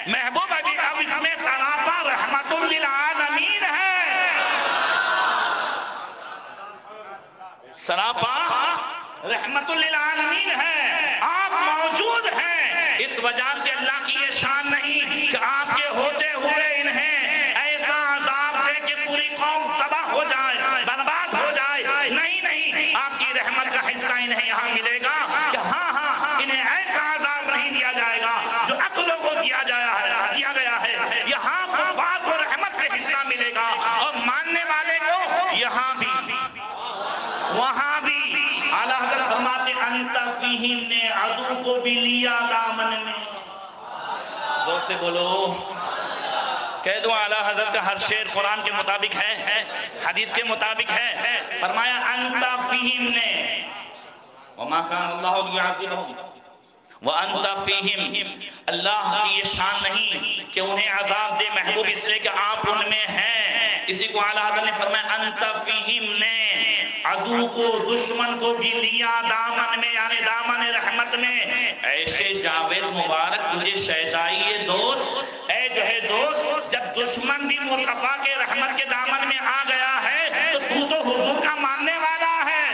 محبوب, اب اس میں سراپا رحمت للعالمین ہے. سراپا رحمت للعالمین ہے. آپ موجود ہیں, اس وجہ سے اللہ کی یہ شان نہیں کہ آپ کے ہوتے ہوئے انہیں ایسا عذاب دے کہ پوری قوم تباہ ہو جائے, برباد ہو جائے. نہیں نہیں, آپ کی رحمت کا حصہ انہیں یہاں ملے گا کہ ہاں انہیں ایسا عذاب نہیں دیا جائے گا جو عقلوں کو دیا گیا ہے. یہاں کفار کو رحمت سے حصہ ملے گا اور ماننے والے کو یہاں بھی وہاں بھی. اعلیٰ حضرت فرماتے انت فیہم نے عدو کو بھی لیا دامن میں. زور سے بولو. کہہ دو اعلیٰ حضرت کا ہر شعر قرآن کے مطابق ہے, حدیث کے مطابق ہے. فرمایا انت فیہم نے وما کان اللہ لیعذبہم وَأَنْتَ فِيهِمْ اللہ کی یہ شان نہیں کہ انہیں عذاب دے محبوب اس لئے کہ آپ ان میں ہیں. اسی کو اعلیٰ حضرت نے فرمایا انت فیہم نے عدو کو, دشمن کو بھی لیا دامن میں, یعنی دامن رحمت میں. ایسے جاوید مبارک تجھے شہدائی دوست, اے جو ہے دوست, جب دشمن بھی مصطفیٰ کے رحمت کے دامن میں آ گیا ہے تو حضور کا ماننے والا ہے,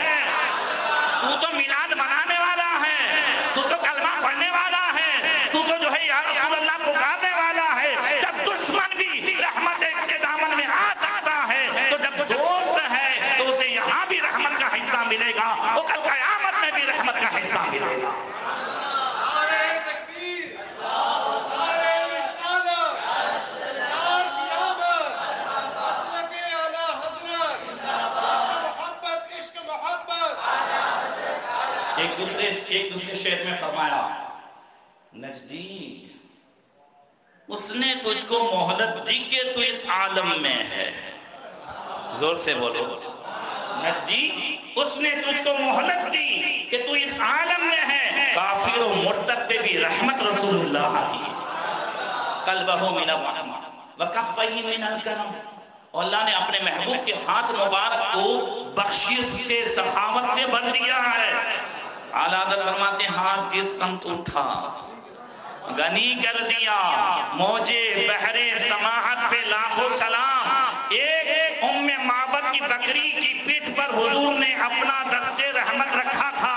تو میلاد منانے والا ہے, تو کلمہ پڑھنے والا ہے, تو جو ہے یا رسول اللہ پکارنے والا ہے. جب دشمن بھی رحمت کے دامن میں آ سکتا ہے تو جب دوست ہے تو اسے یہاں بھی رحمت کا حصہ ملے گا, وہ کل قیامت میں بھی رحمت کا حصہ ملے گا. ایک دوسرے شعر میں فرمایا نجدی اس نے تجھ کو مہلت دی کہ تو اس عالم میں ہے. زور سے بولو. نجدی اس نے تجھ کو مہلت دی کہ تو اس عالم میں ہے. کافر و مرتد پہ بھی رحمت رسول اللہ کی. قلبہ من الرحمہ وکفہ من الکرم. اور اللہ نے اپنے محبوب کے ہاتھ مبارک کو بخشش سے سخاوت سے بھر دیا ہے۔ اعلیٰ حضرت فرماتے ہیں ہاتھ جس سمت اٹھا غنی کر دیا، موجے بحر سماحت پہ لاکھوں سلام۔ ایک ام معبد کی بکری کی پیٹھ پر حضور نے اپنا دستے رحمت رکھا تھا،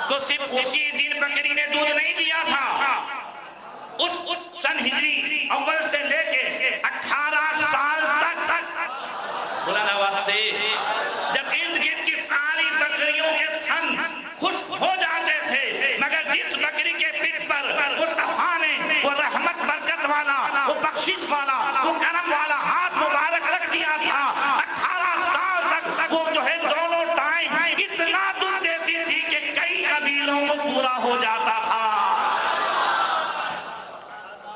تو صرف اسی دن بکری نے دودھ نہیں دیا تھا، اس سن ہجری اول سے لے کے 18 سال تک بلند آواز سے جب ارد گرد کی ساری بکریوں کے تھن خشک ہو جاتے تھے، مگر جس بکری کے پیٹ پر مصطفیٰ نے وہ رحمت برکت والا، وہ بخشش والا، وہ کرم والا ہاتھ مبارک رکھ دیا تھا، 18 سال تک وہ جو ہے دونوں ٹائم اتنا دودھ دیتی تھی کہ کئی قبیلوں کو پورا ہو جاتا تھا۔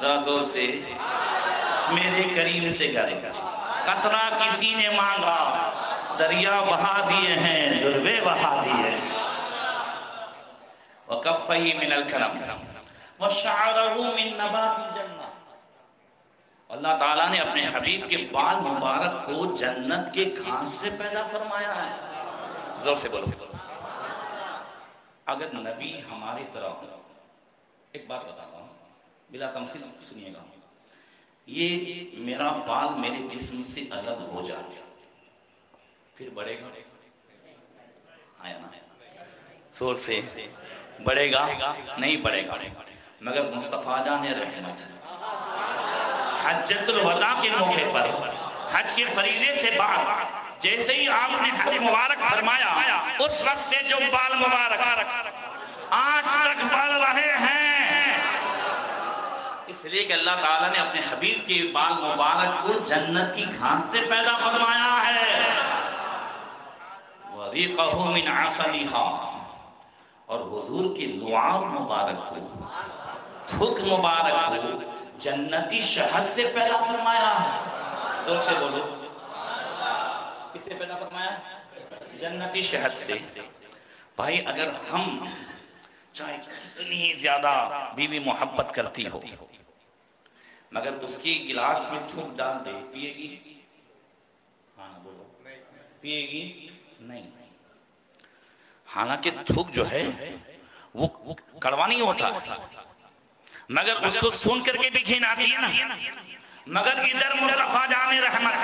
ذرا زور سے میرے کریم سے گائے گا، قطرہ کسی نے مانگا دریا بہا دیے ہیں، دربے بہا دیے ہیں۔ وَكَفَّهِ مِنَ الْكَرَمِ وَشَعَرَهُ مِن نَبَاتِ الْجَنَّةِ۔ اللہ تعالیٰ نے اپنے حبیب کے بال مبارک کو جنت کے گھاس سے پیدا فرمایا ہے۔ زور سے بولو۔ اگر نبی ہماری طرح ہو، ایک بات بتاتا ہوں بلا تمثیل سنیے گا، یہ میرا بال میرے جسم سے الگ ہو جائے پھر بڑھے گا؟ آیا نا؟ زور سے بڑھے گا؟ نہیں بڑھے گا، مگر مصطفیٰ جان رحمت حجۃ الوداع کے موقع پر حج کے فریضے سے بعد جیسے ہی آپ نے حج مبارک فرمایا، اس وقت سے جو بال مبارک آج تک بڑھ رہے ہیں، اس لیے کہ اللہ تعالیٰ نے اپنے حبیب کے بال مبارک کو جنت کی گھاس سے پیدا فرمایا ہے۔ وَرِيقَهُ مِنْ عَسَلِهَا، اور حضور کی لعاب مبارک کو، تھک مبارک کو جنتی شہد سے پیدا فرمایا ہے۔ زور سے بولو، کس سے پیدا فرمایا ہے؟ جنتی شہد سے۔ بھائی اگر ہم چاہے اتنی ہی زیادہ بیوی محبت کرتی ہو، مگر اس کی گلاس میں تھوک ڈال دے، پیے گی؟ ہاں بولو، پیے گی؟ نہیں۔ حالانکہ تھوک جو ہے وہ کڑوا نہیں ہوتا، مگر اس کو سن کر کے بھی گھن آتی ہے نا۔ مگر ادھر مصطفیٰ جان رحمت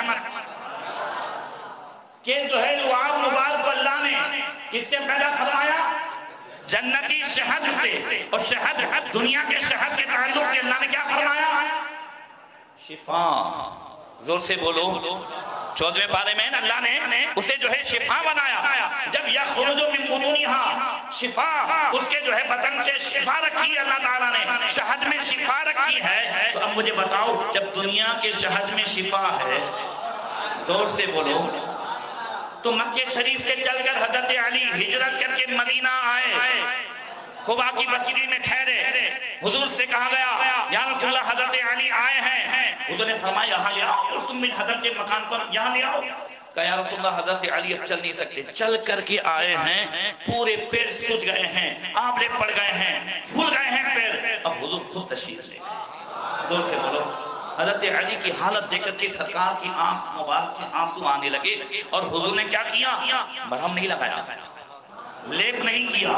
کہ جو ہے لعاب مبارک کو اللہ نے کس سے پیدا فرمایا؟ جنتی شہد سے۔ اور شہد دنیا کے شہد کے تعلق سے اللہ نے کیا فرمایا؟ شفا۔ زور سے بولو، 14ویں پارے میں اللہ نے اسے جو ہے شفا بنایا۔ جب یخرج من بطونہا، شفا اس کے جو ہے بطن سے شفا رکھی ہے اللہ تعالیٰ نے، شہد میں شفا رکھی ہے۔ تو اب مجھے بتاؤ جب دنیا کے شہد میں شفا ہے، زور سے بولو، تو مکہ شریف سے چل کر حضرت علی ہجرت کر کے مدینہ آئے، قبا کی بستی میں ٹھہرے، حضور سے کہا گیا یا رسول اللہ حضرت علی آئے ہیں، حضور نے فرمایا یہاں لے آؤ، تم من حضرت کے مکان پر یہاں لے آؤ۔ کہا یا رسول اللہ حضرت علی اب چل نہیں سکتے، چل کر کے آئے ہیں، پورے پیر سج گئے ہیں، آبلے پڑ گئے ہیں، پھول گئے ہیں پیر، اب حضور خود تشریف لے گئے۔ زور سے بولو۔ حضرت علی کی حالت دیکھ کر کے سرکار کی آنکھ مبارک سے آنسو آنے لگے، اور حضور نے کیا کیا؟ مرہم نہیں لگایا، لیپ نہیں کیا،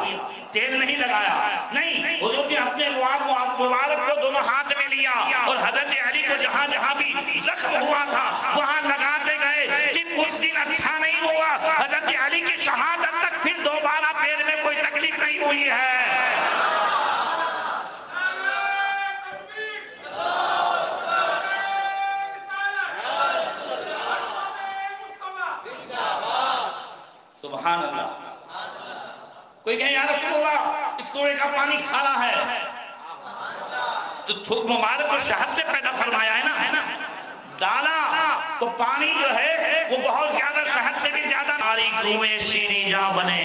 تیل نہیں لگایا، نہیں، حضور نے اپنے لعاب مبارک کو دونوں ہاتھ میں لیا اور حضرت علی کو جہاں جہاں بھی زخم ہوا تھا وہاں لگاتے گئے۔ صرف اس دن اچھا نہیں ہوا، حضرت علی کی شہادت تک پھر دوبارہ پیر میں کوئی تکلیف نہیں ہوئی ہے۔ سبحان اللہ۔ کوئی کہے یا رسول اللہ اس کنویں کا پانی کھارا ہے، تو تھوک مبارک کو شہد سے پیدا فرمایا ہے نا، ڈالا تو پانی جو ہے وہ بہت زیادہ شہد سے بھی زیادہ۔ ہماری کنویں شیریں جاں بنے،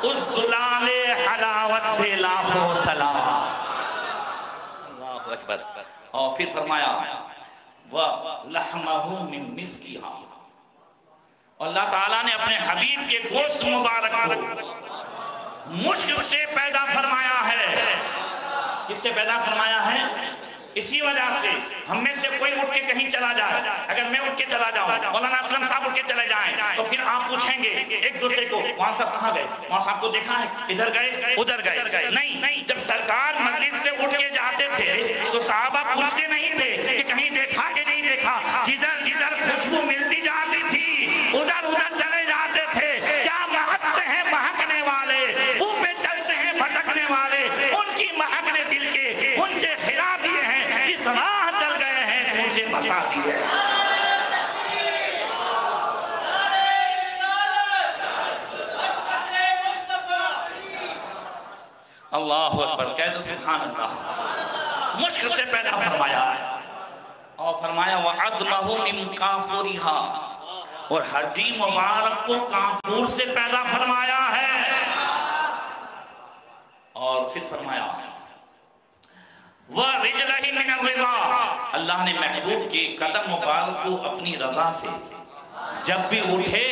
اس زلال حلاوت پہ لاکھوں سلام۔ اللہ اکبر۔ اور پھر فرمایا وَلَحْمَهُ مِن مِسْكِهَا، اور اللہ تعالیٰ نے اپنے حبیب کے گوشت مبارک کو مشک سے پیدا فرمایا ہے۔ کس سے پیدا فرمایا ہے؟ اسی وجہ سے ہم میں سے کوئی اٹھ کے کہیں چلا جائے، اگر میں اٹھ کے چلا جاؤں، مولانا اسلم صاحب اٹھ کے چلے جائیں، تو پھر آپ پوچھیں گے ایک دوسرے کو وہاں صاحب کہاں گئے، وہاں صاحب کو دیکھا ہے، ادھر گئے ادھر گئے، نہیں، جب سرکار مجلس سے اٹھ کے جاتے تھے تو صحابہ پوچھتے نہیں تھے کہ کہیں دیکھا کہ نہیں دیکھا، جدھر جدھر خوشبو ملتی جاتی تھی ادھر ادھر چلے جاتے تھے۔ کیا مہکتے ہیں مہکنے والے، منہ پہ چلتے ہیں بھٹکنے والے، ان کی مہک نے دل کے اونچے کھلا دیے ہیں، جس راہ چل گئے ہیں اونچے بسا دیے ہیں۔ اللہ اکبر، کہہ دو سبحان اللہ۔ مشک سے پیدا فرمایا ہے اور فرمایا وَعَظْمَهُ مِنْ كَافُورِهَا، اور ہڈی مبارک کو کافور سے پیدا فرمایا ہے، اور پھر فرمایا وَرِجْلَهِ مِنَ الرِّضَا، اللہ نے محبوب کے قدم مبارک کو اپنی رضا سے، جب بھی اٹھے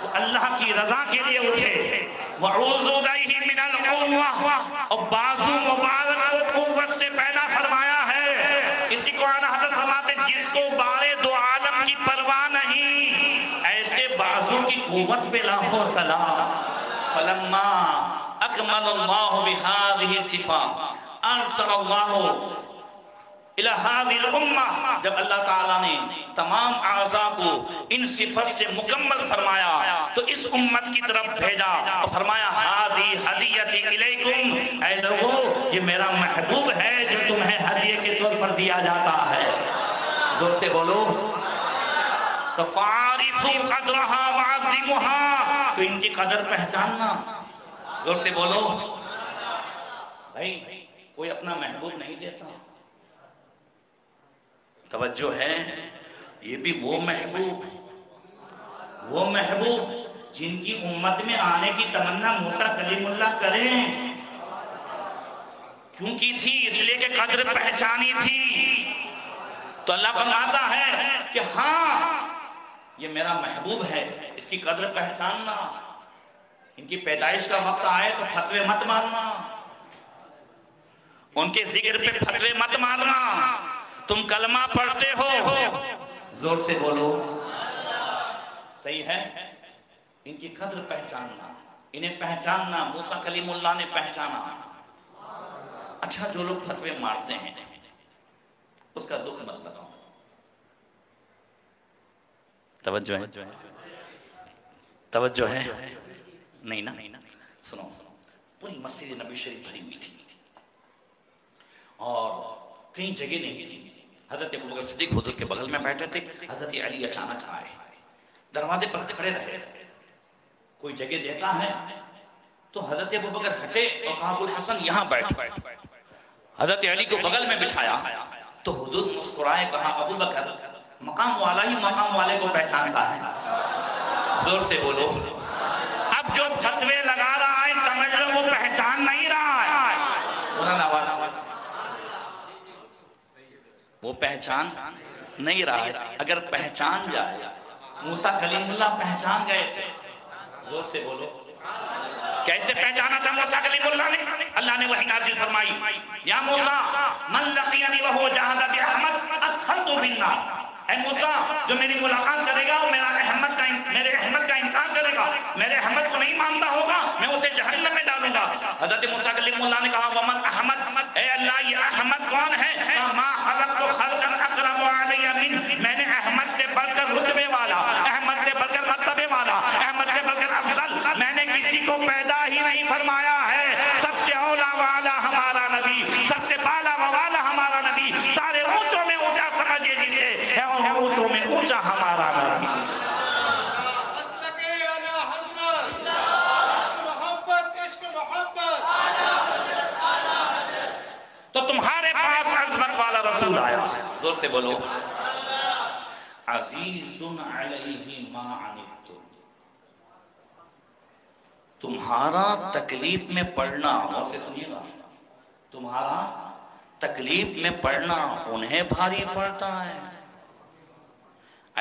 تو اللہ کی رضا کے لیے اٹھے، وَعُوزُدَيْهِ مِنَ الْقُوَّةِ، اور بازو مبارک کو قوت سے پیدا فرمایا ہے۔ اسی کو آنا حضرت فرماتے جس کو بارے دو عالم کی پرواہ نہیں، ایسے بازو کی قوت پہ لاکھوں سلام۔ فَلَمَّا أَكْمَلَ اللَّهُ بِهَذِهِ الصِّفَاتِ أَرْسَلَ اللَّهُ إِلَى هَذِهِ الْأُمَّةِ، جب اللہ تعالیٰ نے تمام اعضاء کو ان صفت سے مکمل فرمایا تو اس امت کی طرف بھیجا اور فرمایا هَذِهِ هَدِيَّتِي إِلَيْكُمْ، اے لوگو یہ میرا محبوب ہے جو تمہیں ہدیے کے طور پر دیا جاتا ہے۔ زور سے بولو تو فَعَارِفُوا قَدْرَهَا وَعَظِّمُهَا، تو ان کی قدر پہچاننا۔ زور سے بولو بھائی، کوئی اپنا محبوب نہیں دیتا، توجہ ہے، یہ بھی وہ محبوب جن کی امت میں آنے کی تمنا موسیٰ کلیم اللہ کریں، کیوں کی تھی؟ اس لیے کہ قدر پہچانی تھی۔ تو اللہ فرماتا ہے کہ ہاں یہ میرا محبوب ہے، اس کی قدر پہچاننا، ان کی پیدائش کا وقت آئے تو فتوے مت مارنا، ان کے ذکر پہ فتوے مت مارنا۔ تم کلمہ پڑھتے ہو، زور سے بولو صحیح ہے، ان کی قدر پہچاننا، انہیں پہچاننا، موسیٰ کلیم اللہ نے پہچانا۔ اچھا جو لوگ فتوے مارتے ہیں اس کا دکھ مت لگاؤ، توجہ ہے نہیں نا؟ سنو، پوری مسجد نبی شریف بھری ہوئی تھی اور کہیں جگہ نہیں تھی۔ حضرت ابوبکر صدیق حضور کے بغل میں بیٹھے تھے، حضرت علی اچانک آئے، دروازے پر کھڑے رہے، کوئی جگہ دیتا ہے تو حضرت ابوبکر ہٹے اور کہا ابو الحسن یہاں بیٹھ۔ حضرت علی کو بغل میں بٹھایا تو حضور مسکرائے، کہا ابوبکر مقام والا ہی مقام والے کو پہچانتا ہے۔ زور سے بولو، اب جو فتوے لگا رہا ہے سمجھ لو وہ پہچان نہیں رہا ہے، بلند آواز، وہ پہچان نہیں رہا ہے۔ اگر پہچان جائے، موسیٰ کلیم اللہ پہچان گئے تھے، زور سے بولو کیسے پہچانا تھا موسیٰ کلیم اللہ نے؟ اللہ نے وحی نازل فرمائی، یا موسیٰ من لقینی وہو جاہد بِاحمد ادخلتو بالنار، اے موسیٰ جو میری ملاقات کرے گا وہ میرے احمد کا انکار کرے گا، میرے احمد کو نہیں مانتا ہوگا، میں اسے جہنم میں ڈالوں گا۔ حضرت موسیٰ کلیم اللہ نے کہا ومن احمد، اے اللہ یہ احمد کون ہے؟ ما خلقت خلقا اکرم علی من، میں نے احمد سے بڑھ کر رتبے والا، احمد سے بڑھ کر مرتبے والا، احمد سے بڑھ کر افضل میں نے کسی کو پیدا ہی نہیں فرمایا ہے۔ سب سے اولا والا ہمارا نبی، سب سے بالا والا ہمارا نبی، سارے اونچوں میں اونچا سمجھے جسے، اونچوں میں اونچا ہمارا نبی۔ تو تمہارے پاس عظمت والا رسول آیا، زور سے بولو عزیز علیہ ما عنتم، تمہارا تکلیف میں پڑھنا، اور سے سنیے گا، تمہارا تکلیف میں پڑھنا انہیں بھاری پڑتا ہے۔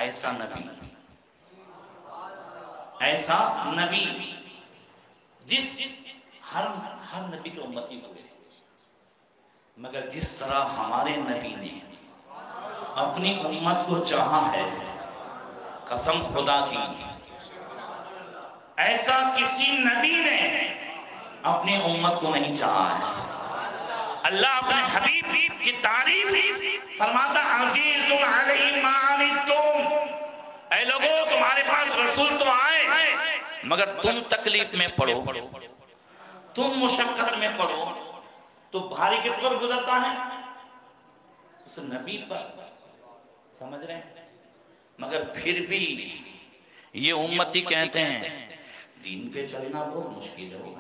ایسا نبی جس ہر نبی کو امتی ملے، مگر جس طرح ہمارے نبی نے اپنی امت کو چاہا ہے، قسم خدا کی ایسا کسی نبی نے اپنی امت کو نہیں چاہا ہے۔ اللہ اپنے حبیب کی تعریف فرماتا عزیز علیہ ما عنتم، اے لوگو تمہارے پاس رسول تو آئے مگر تم تکلیف میں پڑو، تم مشقت میں پڑو، تو بھاری کس پر گزرتا ہے؟ اس نبی پر، سمجھ رہے ہیں؟ مگر پھر بھی یہ امتی کہتے ہیں دین پہ چلنا بہت مشکل ہے،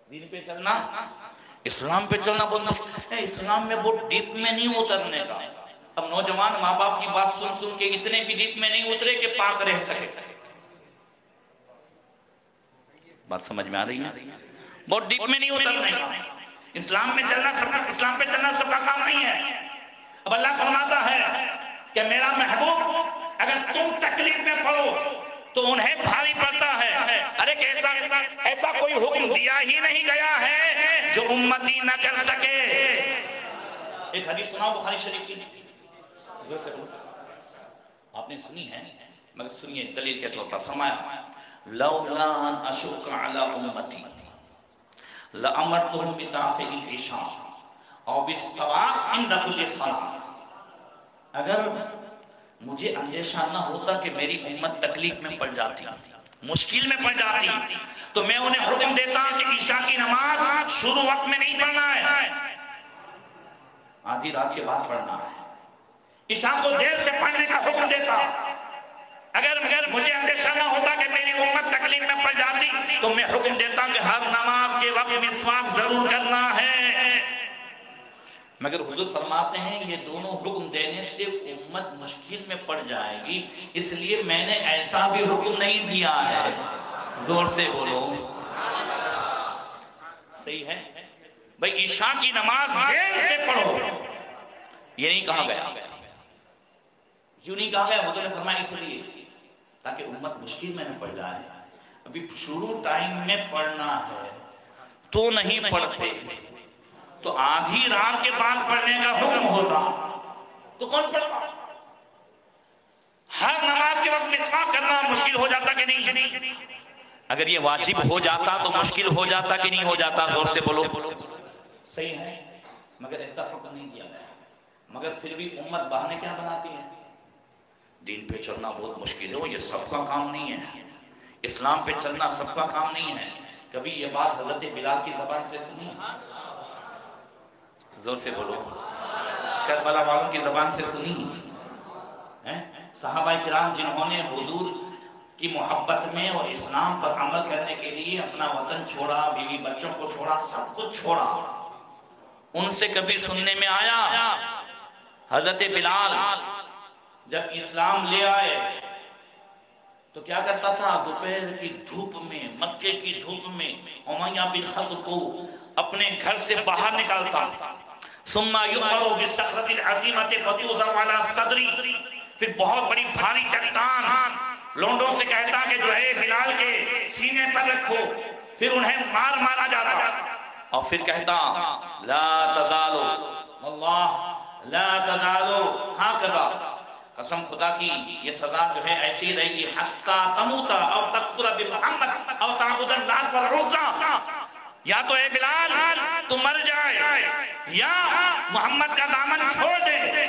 دین پہ چلنا، اسلام پہ چلنا بہت مشکل ہے، اسلام میں بہت ڈیپ میں نہیں اترنے کا۔ اب نوجوان ماں باپ کی بات سن سن کے اتنے بھی ڈیپ میں نہیں اترے کہ پاک رہ سکے۔ بات سمجھ میں آ رہی ہے؟ بہت ڈیپ میں نہیں اترنے کا، اسلام میں چلنا اسلام پہ چلنا سب کا کام نہیں ہے۔ اب اللہ فرماتا ہے کہ میرا محبوب اگر تم تکلیف میں پڑو تو انہیں بھاری پڑتا ہے۔ ارے ایسا کوئی حکم دیا ہی نہیں گیا ہے جو امتی نہ کر سکے۔ ایک حدیث سناؤ بخاری شریف کی، آپ نے سنی ہے مگر سنیے دلیل کے طور پر، فرمایا لولا ان اشق علی امتی لامرتهم بتاخیر العشاء او بالصلاۃ عند كل صلاۃ، اگر مجھے اندیشہ نہ ہوتا کہ میری امت تکلیف میں پڑ جاتی، مشکل میں پڑ جاتی، تو میں انہیں حکم دیتا کہ عشاء کی نماز شروع وقت میں نہیں پڑھنا ہے، آدھی رات کے بعد پڑھنا ہے، عشاء کو دیر سے پڑھنے کا حکم دیتا۔ اگر مجھے اندیشہ نہ ہوتا کہ میری امت تکلیف میں پڑ جاتی تو میں حکم دیتا کہ ہر نماز کے وقت مسواک ضرور کرنا ہے۔ مگر حضور فرماتے ہیں یہ دونوں حکم دینے سے امت مشکل میں پڑ جائے گی، اس لیے میں نے ایسا بھی حکم نہیں دیا ہے۔ زور سے بولو صحیح ہے بھئی، عشاء کی نماز دیر سے پڑھو یہ نہیں کہا گیا، کیوں نہیں کہا گیا؟ حضور نے فرمایا اس لیے تاکہ امت مشکل میں نہ پڑ جائے۔ ابھی شروع ٹائم میں پڑھنا ہے تو نہیں پڑھتے، تو آدھی رات کے بعد پڑھنے کا حکم ہوتا تو کون پڑھتا؟ ہر نماز کے وقت مسواک کرنا مشکل ہو جاتا کہ نہیں؟ اگر یہ واجب ہو جاتا تو مشکل ہو جاتا کہ نہیں ہو جاتا؟ زور سے بولو صحیح ہے، مگر ایسا حکم نہیں دیا گیا۔ مگر پھر بھی امت بہانے کیا بناتی ہے؟ دین پہ چلنا بہت مشکل ہے، یہ سب کا کام نہیں ہے، اسلام پہ چلنا سب کا کام نہیں ہے۔ کبھی یہ بات حضرت بلال کی زبان سے سنی؟ زور سے بولو، کربلا والوں کی زبان سے سنی؟ صحابہ کرام جنہوں نے حضور کی محبت میں اور اسلام پر عمل کرنے کے لیے اپنا وطن چھوڑا، بیوی بچوں کو چھوڑا، سب کچھ چھوڑا، ان سے کبھی سننے میں آیا حضرت بلال جب اسلام لے آئے تو کیا کرتا تھا؟ دوپہر کی دھوپ میں، مکے کی دھوپ میں امیہ بن خلف کو اپنے گھر سے باہر نکالتا، ثم یؤمر بالصخرۃ العظیمۃ فتوضع علی صدری، پھر بہت بڑی بھاری چٹان لونڈوں سے کہتا کہ جو ہے بلال کے سینے پر رکھو، پھر انہیں مارا جاتا اور پھر کہتا لا تزالو واللہ لا تزالو ہاکذا، قسم خدا کی یہ سزا جو ہے ایسی رہے گی حتی تموتا او تکفر بمحمد او تعبد اللات والعزى، یا تو اے بلال تو مر جائے یا محمد کا دامن چھوڑ دے،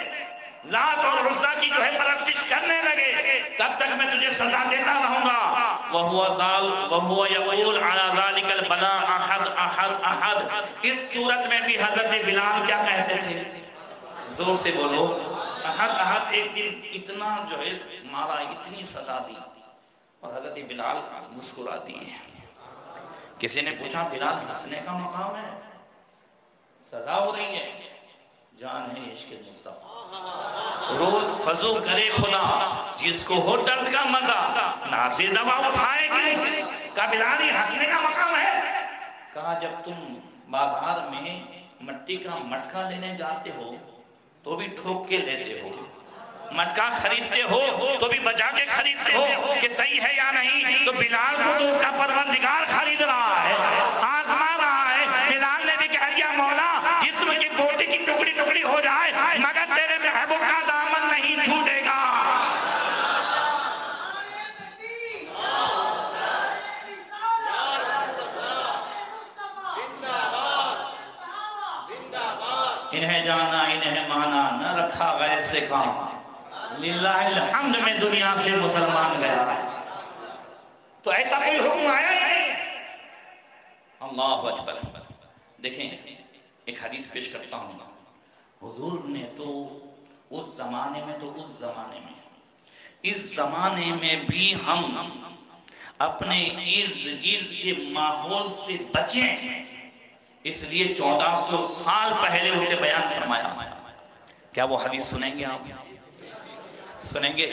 لات اور عزا کی جو ہے پرستش کرنے لگے، تب تک میں تجھے سزا دیتا رہوں گا۔ وَهُوَ يَقُولُ عَلَى ذَلِكَ الْبَلَاءَ احد احد احد، اس صورت میں بھی حضرت بلال کیا کہتے تھے؟ زور سے بولو احد احد، ایک دن اتنا جو ہے مارا، اتنی سزا دی اور حضرت بلال مسکرا دیے۔ کسی نے پوچھا بلال ہنسنے کا مقام ہے؟ سزا ہو رہی ہے، جان ہے عشق مصطفیٰ، روز فضو کرے خدا جس کو ہو درد کا مزہ، ناصر دوا اٹھائے گی، کہا بلال یہ ہنسنے کا مقام ہے؟ کہا جب تم بازار میں مٹی کا مٹکا لینے جاتے ہو تو بھی ٹھوک کے لیتے ہو، مٹکا خریدتے ہو تو بھی بچا کے خریدتے ہو کہ صحیح ہے یا نہیں، تو بلال کو تو اس کا پروردگار خرید رہا ہے، آزما رہا ہے۔ بلال نے بھی کہہ انہیں جانا انہیں مانا، نہ رکھا غیر سے کام، للہ الحمد میں دنیا سے مسلمان گیا۔ تو ایسا کوئی حکم آیا ہی نہیں۔ اللہ اکبر۔ دیکھیں ایک حدیث پیش کرتا ہوں، حضور نے تو اس زمانے میں بھی ہم اپنے ارد گرد کے ماحول سے بچیں، اس لیے 1400 سال پہلے اسے بیان فرمایا۔ کیا وہ حدیث سنیں گے آپ؟ سنیں گے؟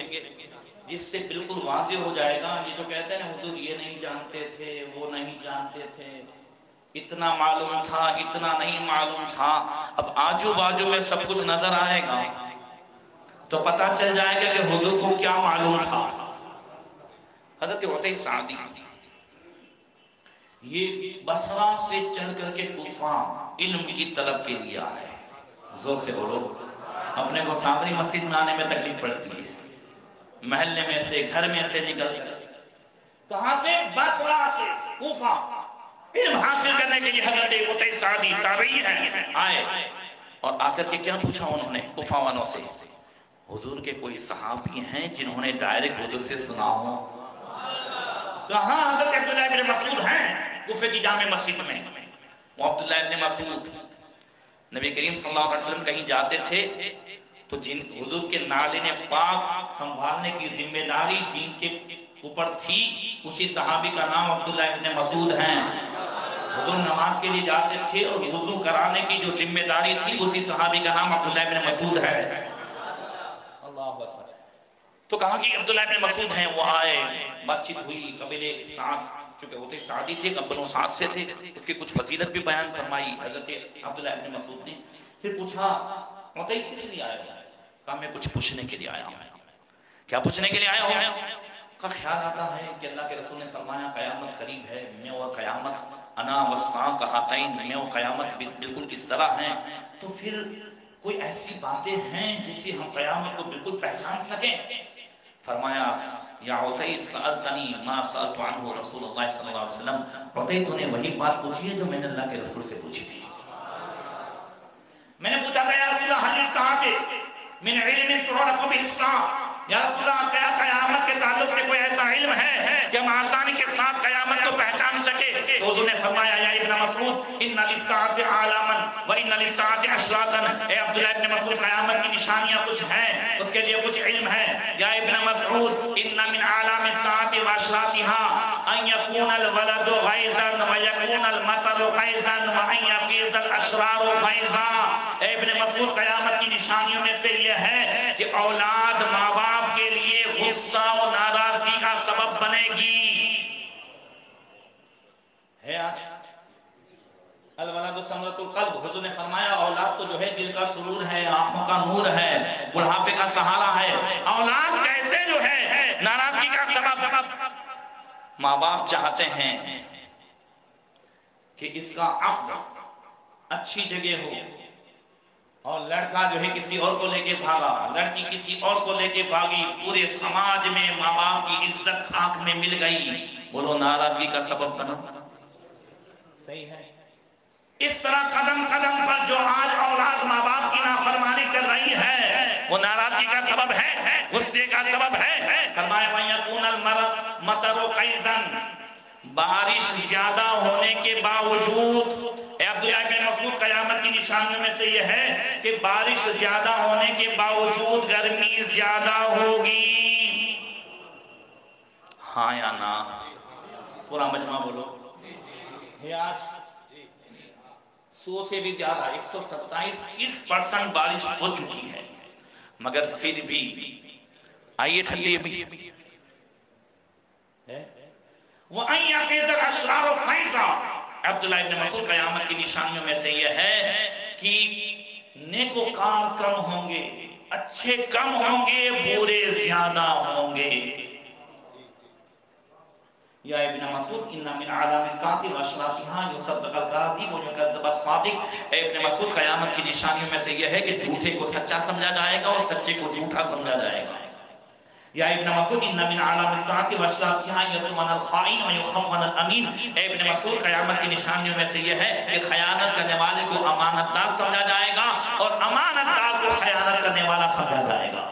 جس سے بالکل واضح ہو جائے گا، یہ جو کہتے ہیں حضور یہ نہیں جانتے تھے، وہ نہیں جانتے تھے، اتنا معلوم تھا، اتنا نہیں معلوم تھا۔ اب آجو باجو میں سب کچھ نظر آئے گا تو پتہ چل جائے گا کہ حضور کو کیا معلوم تھا۔ حضرت عطیہ سعدی یہ بصرہ سے چل کر کے کوفہ علم کی طلب کے لیے آئے۔ زور سے بولو، اپنے کو سامری مسجد میں آنے میں تکلیف پڑتی ہے، محلے میں سے گھر میں سے نکل کر کہاں سے؟ بصرہ سے کوفہ علم حاصل کرنے کے لیے حضرت عطیہ سعدی تابعی ہیں آئے، اور آ کر کے کیا پوچھا انہوں نے کوفہ والوں سے؟ حضور کے کوئی صحابی ہیں جنہوں نے ڈائریکٹ حضور سے سنا ہو؟ کہاں؟ حضرت عبداللہ ابن مسعود ہیں کوفے کی جامع مسجد میں۔ وہ عبداللہ ابن مسعود نبی کریم صلی اللہ علیہ وسلم کہیں جاتے تھے تو جن حضور کے نالین پاک سنبھالنے کی ذمہ داری جن کے اوپر تھی، اسی صحابی کا نام عبداللہ ابن مسعود ہیں۔ حضور نماز کے لیے جاتے تھے اور وضو کرانے کی جو ذمہ داری تھی، اسی صحابی کا نام عبداللہ ابن مسعود ہے۔ اللہ اکبر۔ تو کہا کہ عبداللہ ابن مسعود ہیں، وہ آئے، بات چیت ہوئی، قبیلے سعد چونکہ ہوتے سعدی تھے، بنو سعد سے تھے، اس کی کچھ فضیلت بھی بیان فرمائی حضرت عبداللہ ابن مسعود نے۔ پھر پوچھا عطیہ کس لیے آیا ہوں؟ کہا میں کچھ پوچھنے کے لیے آیا ہوں۔ کیا پوچھنے کے لیے آیا ہوں؟ کا خیال آتا ہے کہ اللہ کے رسول نے فرمایا قیامت قریب ہے، میں اور قیامت انا والساعہ کہاتین، میں اور قیامت بالکل اس طرح ہیں، تو پھر کوئی ایسی باتیں ہیں جس سے ہم قیامت کو بالکل پہچان سکیں؟ فرمایا یا عطیہ سألتنی ما سألت عنہ رسول اللہ صلی اللہ علیہ وسلم، عطیہ تو نے وہی بات پوچھی ہے جو میں نے اللہ کے رسول سے پوچھی تھی۔ میں نے پوچھا کہ یا رسول اللہ حل الساعۃ من علم تعرف به الساعہ، یا رسول اللہ کیا قیامت کے تعلق سے کوئی ایسا علم ہے کہ ہم آسانی کے ساتھ قیامت کو پہچان سکے؟ تو حضور نے فرمایا یا ابن مسعود ان للساعۃ علاما وان للساعۃ اشراطا، اے عبداللہ ابن مسعود قیامت کی نشانیاں کچھ ہیں، اس کے لیے کچھ علم ہے۔ یا ابن مسعود ان من اعلام الساعۃ واشراطها ان يكون الولد غيظا ويكون المطر غيظا وان يفيض الاشرار فيضا۔ اے ابن مسعود قیامت کی نشانیوں میں سے یہ ہے کہ اولاد ماں باپ کے لیے غصہ و ناراضگی کا سبب بنے گی۔ ہے آج الولد ثمرۃ القلب، حضور نے فرمایا اولاد تو جو ہے دل کا سرور ہے، آنکھوں کا نور ہے، بڑھاپے کا سہارا ہے۔ اولاد کیسے جو ہے ناراضگی کا سبب؟ ماں باپ چاہتے ہیں کہ اس کا عقد اچھی جگہ ہو، اور لڑکا جو ہے کسی اور کو لے کے بھاگا، لڑکی کسی اور کو لے کے بھاگی، پورے سماج میں ماں باپ کی عزت خاک میں مل گئی، بولو ناراضگی کا سبب بنا۔ صحیح ہے؟ اس طرح قدم قدم پر جو آج اولاد ماں باپ کی نافرمانی کر رہی ہے، وہ ناراضگی کا سبب ہے، غصے کا سبب ہے۔ فرمایا وَيَكُونَ الْمَطَرُ قَيْزًا، بارش زیادہ ہونے کے باوجود، اے عبداللہ ابن مسعود قیامت کی نشانیوں میں سے یہ ہے کہ بارش زیادہ ہونے کے باوجود گرمی زیادہ ہوگی۔ ہاں یا نا؟ پورا مجمع بولو۔ ہے آج 100 سے بھی زیادہ 127% بارش ہو چکی ہے، مگر پھر بھی آئیے ٹھنڈی بھی وَأَنْ يَفِيضَ الْأَشْرَارُ فَيْضًا۔ عبداللہ ابن مسعود قیامت کی نشانیوں میں سے یہ ہے کہ نیکوکار کم ہوں گے، اچھے کم ہوں گے، برے زیادہ ہوں گے۔ یا ابن مسعود ان من اعلام الساعۃ واشراطها يصدق الكاذب ويكذب الصادق۔ اے ابن مسعود قیامت کی نشانیوں میں سے یہ ہے کہ جھوٹے کو سچا سمجھا جائے گا اور سچے کو جھوٹا سمجھا جائے گا۔ یا ابن مسعود ان من علام الساعۃ واشراطها یؤمن الخائن ویخون الامین، اے ابن مسعود قیامت کی نشانیوں میں سے یہ ہے کہ خیانت کرنے والے کو امانت دار سمجھا جائے گا اور امانت دار کو خیانت کرنے والا سمجھا جائے گا۔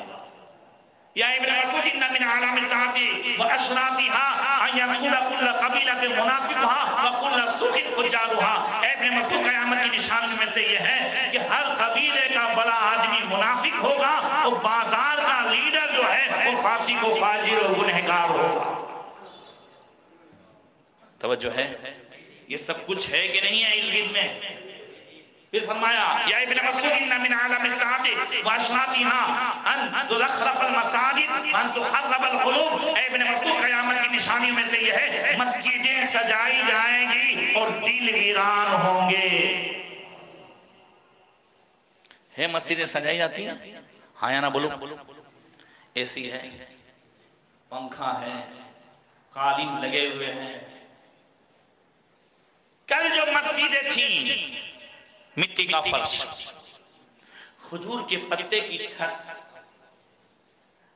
یا ابن مسعود ان من علام الساعۃ واشراطها ان يسود كل قبیلۃ منافقها وكل سوق فجارها، اے ابن مسعود قیامت کی نشانیوں میں سے یہ ہے کہ ہر قبیلے کا بڑا آدمی منافق ہوگا اور بازار کا لیڈر جو ہے وہ فاسق و فاجر و گنہگار ہوگا۔ توجہ ہے، یہ سب کچھ ہے کہ نہیں ہے علم میں؟ پھر فرمایا یا ابن مسعود ان من علام الساعۃ واشراطها ان تزخرف المساجد وان تخرب القلوب، اے ابن مسعود قیامت کی نشانیوں میں سے یہ ہے مسجدیں سجائی جائیں گی اور دل ویران ہوں گے۔ ہے مسجدیں سجائی جاتی ہیں؟ ہاں یا نہ بولو؟ اے سی ہے، پنکھا ہے، قالین لگے ہوئے ہیں۔ کل جو مسجدیں تھیں مٹی کا فرش، کھجور کے پتے کی چھت،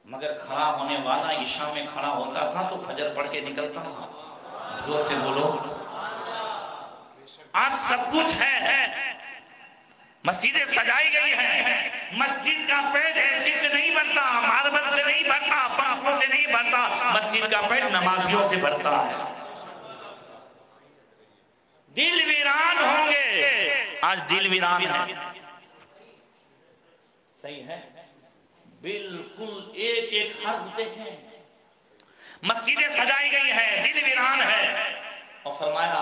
مگر کھڑا ہونے والا عشاء میں کھڑا ہوتا تھا تو فجر پڑھ کے نکلتا تھا۔ زور سے بولو۔ آج سب کچھ ہے، مسجدیں سجائی گئی ہیں، مسجد کا پیٹ ایسی سے نہیں بنتا، ماربل سے نہیں بنتا، پنکھوں سے نہیں بنتا، مسجد کا پیٹ نمازیوں سے بنتا ہے۔ دل ویران ہوں گے، آج دل ویران ہے۔ صحیح ہے، بالکل ایک ایک حرف دیکھیں، مسجدیں سجائی گئی ہیں، دل ویران ہے۔ اور فرمایا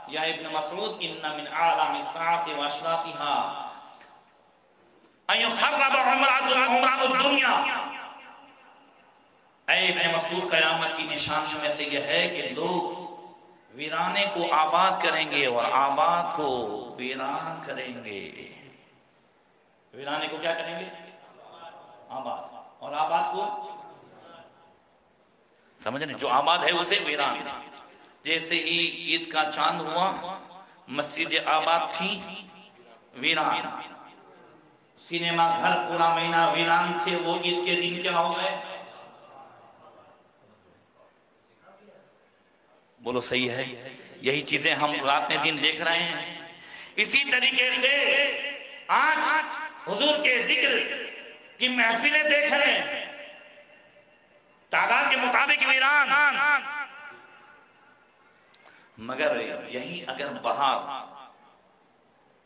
یا ابن مسعود ان من اعلام الساعۃ واشراطها ان يخرب عمران الدنیا، اے ابن مسعود قیامت کی نشانیوں میں سے یہ ہے کہ لوگ ویرانے کو آباد کریں گے اور آباد کو ویران کریں گے۔ ویرانے کو کیا کریں گے؟ آباد، اور آباد کو سمجھنے، جو آباد ہے اسے ویران۔ جیسے ہی عید کا چاند ہوا مسجد آباد تھی ویران، سینما گھر پورا مہینہ ویران تھے، وہ عید کے دن کیا ہو گئے؟ بولو صحیح ہے؟ یہی چیزیں ہم رات میں دن دیکھ رہے ہیں۔ اسی طریقے سے آج حضور کے ذکر کی محفلیں دیکھ رہے ہیں، تعداد کے مطابق ویران۔ مگر یہی اگر باہر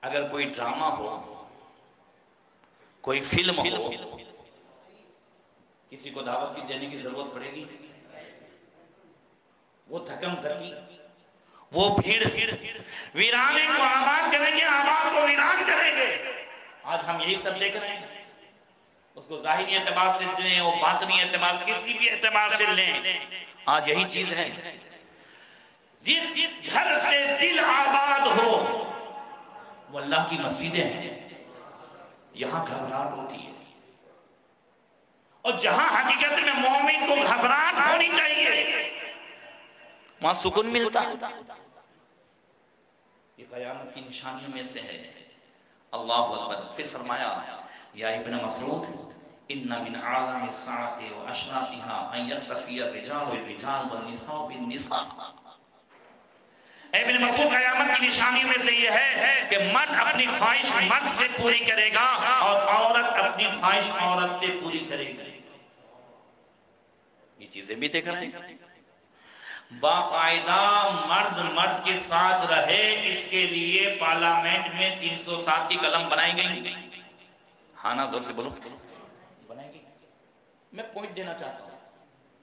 اگر کوئی ڈرامہ ہو، کوئی فلم ہو، کسی کو دعوت کی دینے کی ضرورت پڑے گی؟ وہ تھکم تھکی، وہ بھیڑ، ویرانے کو آباد کریں گے، آباد کو ویران کریں گے۔ آج ہم یہی سب دیکھ رہے ہیں، اس کو ظاہری اعتبار سے لیں اور باطنی اعتبار سے، کسی بھی اعتبار سے لیں، آج یہی چیز ہے۔ جس گھر سے دل آباد ہو وہ اللہ کی مسجدیں ہیں، یہاں گھبراہٹ ہوتی ہے، اور جہاں حقیقت میں مومن کو گھبراہٹ ہونی چاہیے وہاں سکون ملتا ہے۔ یہ قیامت کی نشانیوں میں سے ہے۔ اللہ اکبر۔ پھر فرمایا یا ابن مسعود ان من اعلام الساعۃ واشراطها ان يختفي الرجال بالرجال والنساء بالنساء، اے ابن مسعود قیامت کی نشانیوں میں سے یہ ہے کہ مرد اپنی خواہش مرد سے پوری کرے گا اور عورت اپنی خواہش عورت سے پوری کرے گی۔ یہ چیزیں بھی دیکھ رہے ہیں۔ باقاعدہ مرد کے ساتھ رہے، اس کے لیے پارلیمنٹ میں 307 کی قلم بنائی گئی۔ ہاں نا، زور سے بولو، بنائی گئی۔ میں پوائنٹ دینا چاہتا ہوں،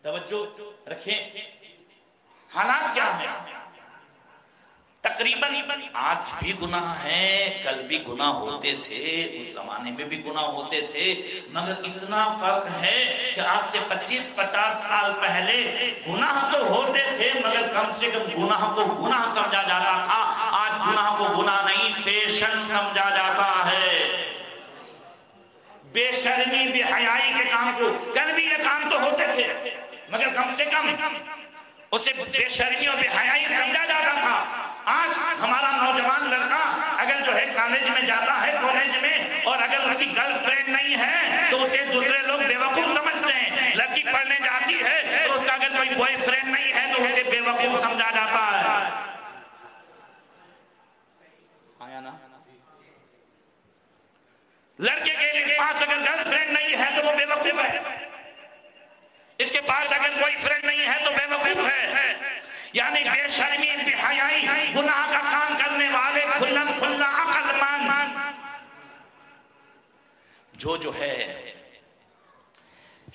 توجہ رکھیں۔ حالات کیا ہیں؟ تقریباً آج بھی گناہ ہے، کل بھی گناہ ہوتے تھے، اس زمانے میں بھی گناہ ہوتے تھے، مگر اتنا فرق ہے کہ آج سے 25-50 سال پہلے گناہ تو ہوتے تھے مگر کم سے کم گناہ کو گناہ سمجھا جاتا تھا۔ آج گناہ کو گناہ نہیں، فیشن سمجھا جاتا ہے۔ بے شرمی بے حیائی کے کام کو، کل بھی یہ کام تو ہوتے تھے مگر کم سے کم اسے بے شرمی اور بے حیائی سمجھا جاتا تھا۔ آج ہمارا نوجوان لڑکا اگر جو ہے کالج میں جاتا ہے، کالج میں، اور اگر اس کی گرل فرینڈ نہیں ہے تو اسے دوسرے لوگ بیوقوف سمجھتے ہیں۔ لڑکی پڑھنے بوائے فرینڈ نہیں ہے تو اسے بے وقوف سمجھا جاتا ہے. آیا نا؟ لڑکے کے پاس اگر گرل فرینڈ نہیں ہے تو وہ بے وقوف ہے. اس کے پاس اگر بوائے فرینڈ نہیں ہے تو بے وقوف ہے. یعنی بے شرمی، بے حیائی، گناہ کا کام کرنے والے کھلم کھلا عقل مند جو ہے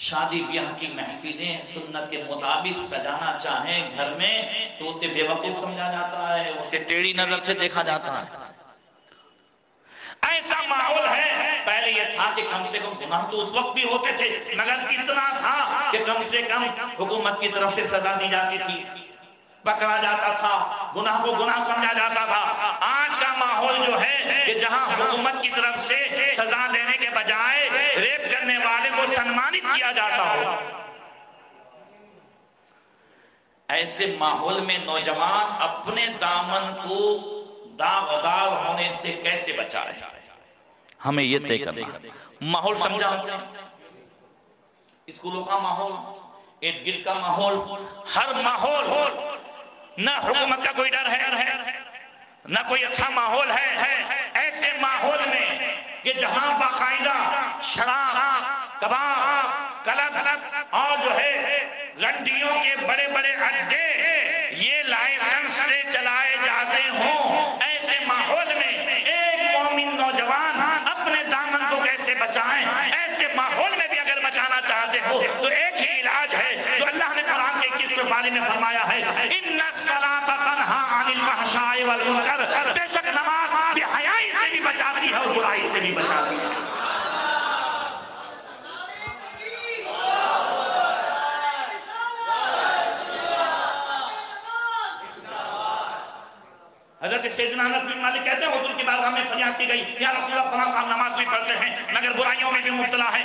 شادی بیاہ کی محفلیں سنت کے مطابق سجانا چاہیں گھر میں تو اسے بے وقوف سمجھا جاتا ہے، اسے ٹیڑھی نظر سے دیکھا جاتا ہے. ایسا ماحول ہے. پہلے یہ تھا کہ کم سے کم گناہ تو اس وقت بھی ہوتے تھے، مگر اتنا تھا کہ کم سے کم حکومت کی طرف سے سزا دی جاتی تھی، پکڑا جاتا تھا، گناہ کو گناہ سمجھا جاتا تھا. آج کا ماحول جو ہے کہ جہاں حکومت کی طرف سے سزا دینے کے بجائے ریپ کرنے والے کو سنمانت کیا جاتا ہو. ایسے ماحول میں نوجوان اپنے دامن کو داغدار ہونے سے کیسے بچائے، ہمیں یہ طے کرنا. ماحول سمجھا، اسکولوں کا ماحول، ارد گرد کا ماحول، ہر ماحول. نہ حکومت کا کوئی ڈر ہے، نہ کوئی اچھا ماحول ہے. ایسے ماحول میں کہ جہاں باقاعدہ شراب، کباب، کلب اور جو ہے رنڈیوں کے بڑے بڑے اڈے یہ لائسنس سے چلائے جاتے ہوں، ایسے ماحول میں ایک مومن نوجوان اپنے دامن کو کیسے بچائیں؟ ایسے ماحول میں بھی اگر بچانا چاہتے ہو تو ایک ہی علاج ہے جو اللہ نے قرآن کے 21ویں پارے میں فرمایا ہے، ان الصلاۃ تنہی عن الفحشاء والمنکر. بے شک نماز بے حیائی سے بھی بچاتی ہے اور برائی سے بھی بچاتی ہے. حضرت سیدنا انس بن مالک کہتے ہیں حضور کی بارگاہ میں فریاد کی گئی، یا رسول اللہ فلاں صاحب نماز بھی پڑھتے ہیں مگر برائیوں میں بھی مبتلا ہے،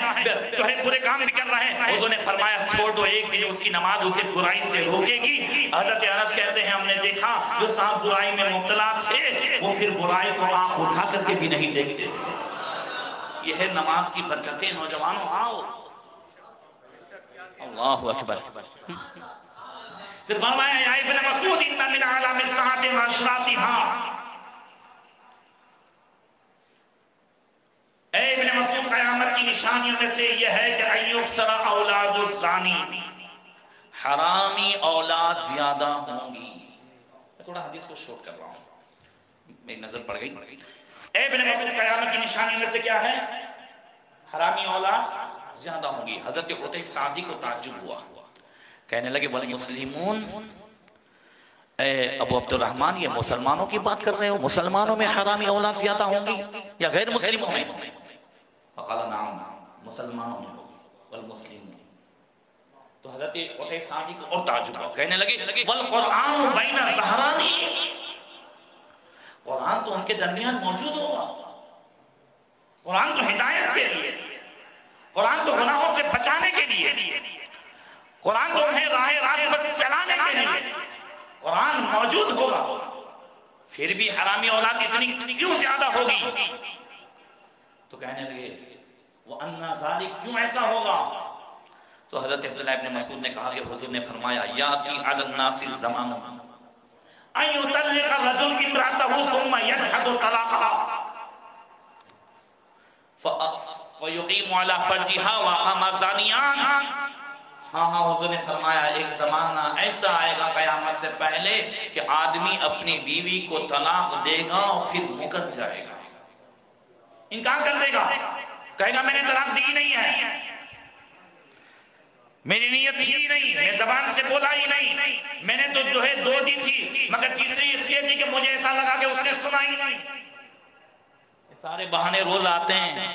جو ہے برے کام بھی کر رہے ہیں. حضور نے فرمایا چھوڑ دو، ایک دن اس کی نماز اسے برائی سے روکے گی. حضرت انس کہتے ہیں ہم نے دیکھا جو صاحب برائی میں مبتلا تھے وہ پھر برائی کو آنکھ اٹھا کر کے بھی نہیں دیکھتے تھے. یہ ہے نماز کی برکتیں. نوجوانوں آؤ، اللہ اکبر. پھر فرمایا یا ابن مسعود ان من علام الساعۃ واشراطها. اے ابن مسعود قیامت کی نشانیوں میں سے یہ ہے کہ ان یکثر اولاد الزانی، حرامی اولاد زیادہ ہوں گی. میں تھوڑا حدیث کو شورٹ کر رہا ہوں، میری نظر پڑ گئی. اے ابن مسعود قیامت کی نشانیوں میں سے کیا ہے؟ حرامی اولاد زیادہ ہوں گی. حضرت عتیق سعدی کو تعجب ہوا، کہنے لگے والمسلمون، اے ابو عبد الرحمن یہ مسلمانوں کی بات کر رہے ہو؟ مسلمانوں میں حرامی اولاد زیادہ ہوں گی یا غیر مسلموں میں؟ فقال نعم، مسلمانوں میں ہوگی والمسلمون. تو حضرت عتیق سعدی کو اور تعجب ہوا، کہنے لگے والقرآن بین ظہرانی، قرآن تو ان کے درمیان موجود ہوگا. قرآن تو ہدایت کے لیے، قرآن تو گناہوں سے بچانے کے لیے، قرآن تو انہیں راہ راست پر چلانے کے لیے قرآن موجود ہوگا. پھر بھی حرامی اولاد اتنی کیوں زیادہ ہوگی؟ تو کہنے لگے وَأَنَّا ذَلِكَ، کیوں ایسا ہوگا؟ تو حضرت عبداللہ ابن مسعود نے کہا کہ حضور نے فرمایا یاتی علی الناس الزمان ان یطلق الرجل امرأته ثم یجحد طلاقها فیقیم علی فرجها وقام زانیان. ہاں حضور نے فرمایا ایک زمانہ ایسا آئے گا قیامت سے پہلے کہ آدمی اپنی بیوی کو طلاق دے گا اور پھر مکر جائے گا، انکار کر دے گا، کہے گا میں نے طلاق دی نہیں ہے، میری نیت تھی نہیں، میں زبان سے بولا ہی نہیں، میں نے تو جو ہے 2 دی تھی مگر تیسری اس لیے تھی کہ مجھے ایسا لگا کہ اس نے سنا ہی نہیں. سارے بہانے روز آتے ہیں،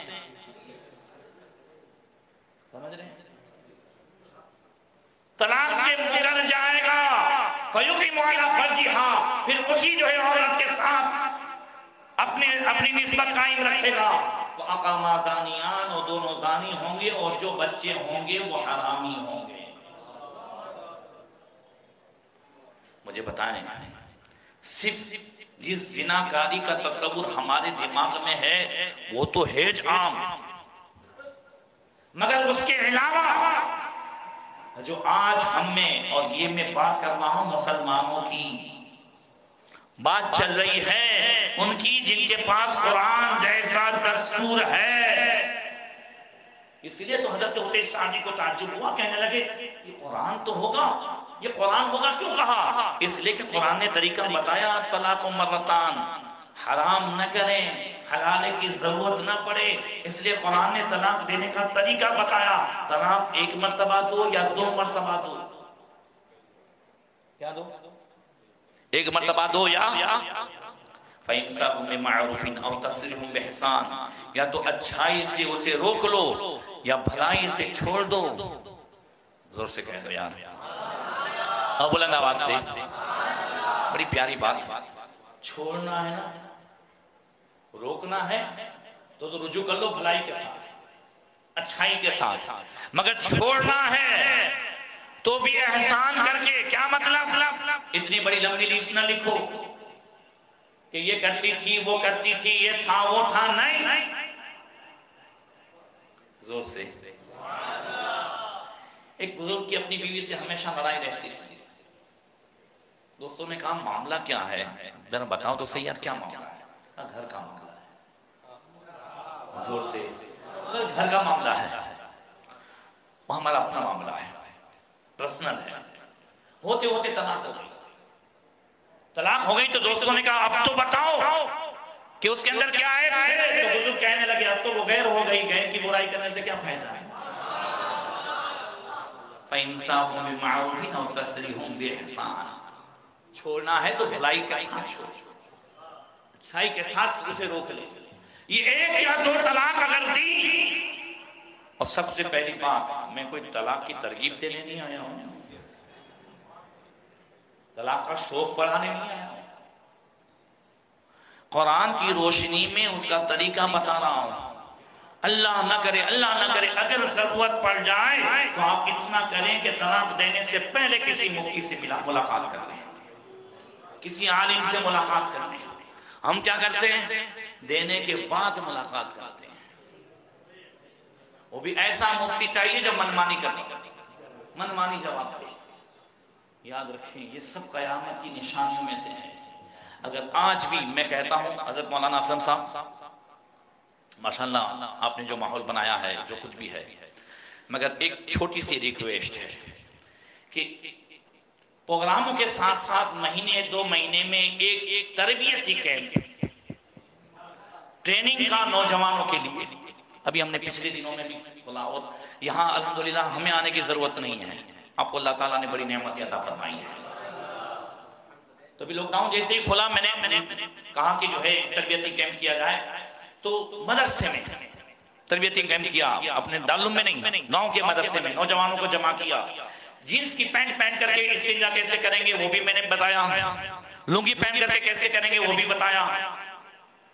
سمجھ رہے ہیں؟ طلاق سے مکر جائے گا، فیقیم علی فرجها، پھر اسی جو ہے عورت کے ساتھ اپنی نسبت قائم رکھے گا. وَأَقَامَ زَانِيَانِ، اور دونوں زانی ہوں گے اور جو بچے ہوں گے وہ حرامی ہوں گے. مجھے بتائیں صرف جس زناکاری کا تصور ہمارے دماغ میں ہے وہ تو ہیج عام، مگر اس کے علاوہ جو آج ہم میں، اور یہ میں بات کر رہا ہوں مسلمانوں کی بات چل رہی ہے، ان کی جن کے پاس قرآن جیسا دستور ہے، اس لیے تو حضرت عتیش سعدی کو تعجب ہوا، کہنے لگے یہ قرآن تو ہوگا، یہ قرآن ہوگا کیوں کہا؟ اس لیے کہ قرآن نے طریقہ بتایا، طلاق و مرتان، حرام نہ کریں، حلالے کی ضرورت نہ پڑے، اس لیے قرآن نے طلاق دینے کا طریقہ بتایا، طلاق 1 مرتبہ دو یا 2 مرتبہ دو، کیا دو؟ 1 مرتبہ دو یا فَإِمْسَاكُمْ بِمَعْرُوفٍ أَوْ تَسْرِيحٌ بِإِحْسَانٍ، یا تو اچھائی سے اسے روک لو یا بھلائی سے چھوڑ دو۔ زور سے کہہ دو یار، اور بلند آواز سے، بڑی پیاری بات، چھوڑنا ہے نا، روکنا ہے تو رجوع کر لو بھلائی کے ساتھ، اچھائی کے ساتھ، مگر چھوڑنا ہے تو بھی احسان کر کے۔ کیا مطلب؟ اتنی بڑی لمبی لسٹ نہ لکھو کہ یہ کرتی تھی، وہ کرتی تھی، یہ تھا، وہ تھا، نہیں، زور سے۔ ایک بزرگ کی اپنی بیوی سے ہمیشہ لڑائی رہتی تھی، دوستوں نے کہا معاملہ کیا ہے؟ ذرا بتاؤ تو صحیح یار، کیا معاملہ ہے؟ گھر کا معاملہ ہے، زور سے، گھر کا معاملہ ہے، وہ ہمارا اپنا معاملہ ہے، پرسنل ہے، ہوتے ہوتے طلاق ہو گئی۔ طلاق ہو گئی تو دوستوں نے کہا اب تو بتاؤ کہ اس کے اندر کیا ہے؟ تو بزرگ کہنے لگے اب تو وہ غیر ہو گئی، غیر کی برائی کرنے سے کیا فائدہ ہے؟ فَإِمْسَاكُمْ بِمَعْرُوفٍ أَوْ تَسْرِيحٌ بِإِحْسَانٍ، چھوڑنا ہے تو بھلائی کے ساتھ چھوڑ، اچھائی کے ساتھ اسے روک لے۔ یہ 1 یا 2 طلاق اگر دی، اور سب سے پہلی بات، میں کوئی طلاق کی ترغیب دینے نہیں آیا ہوں، طلاق کا شوق بڑھانے نہیں آیا ہوں، قرآن کی روشنی میں اس کا طریقہ بتا رہا ہوں۔ اللہ نہ کرے، اللہ نہ کرے، اگر ضرورت پڑ جائے تو آپ اتنا کریں کہ طلاق دینے سے پہلے کسی مفتی سے ملاقات کر لیں، کسی عالم سے ملاقات کر لیں۔ ہم کیا کرتے ہیں؟ دینے کے بعد ملاقات کرتے ہیں، وہ بھی ایسا مفتی چاہیے جو منمانی کرنے، منمانی جواب دے۔ یاد رکھیں یہ سب قیامت کی نشانیوں میں سے ہے۔ اگر آج بھی میں کہتا ہوں، حضرت مولانا اسلم صاحب ماشاءاللہ آپ نے جو ماحول بنایا ہے، جو کچھ بھی ہے، مگر ایک چھوٹی سی ریکویسٹ ہے کہ پروگراموں کے ساتھ ساتھ مہینے 2 مہینے میں ایک تربیتی کیمپ، ٹریننگ کا نوجوانوں کے لیے، ابھی ہم نے پچھلے دنوں میں بھی کھولا، اور یہاں الحمدللہ ہمیں آنے کی ضرورت نہیں ہے، آپ کو اللہ تعالیٰ نے بڑی نعمت عطا فرمائی ہے۔ تو بھی لاک ڈاؤن جیسے ہی کھولا، میں نے کہا کہ جو ہے تربیتی کیمپ کیا جائے، تو مدرسے میں تربیتی کیمپ کیا، اپنے دارالعلوم میں نہیں، گاؤں کے مدرسے میں نوجوانوں کو جمع کیا۔ جینس کی پینٹ پہن کر کے استنجا کیسے کریں گے وہ بھی میں نے بتایا، لنگی پہن کر کے کیسے کریں گے وہ بھی بتایا،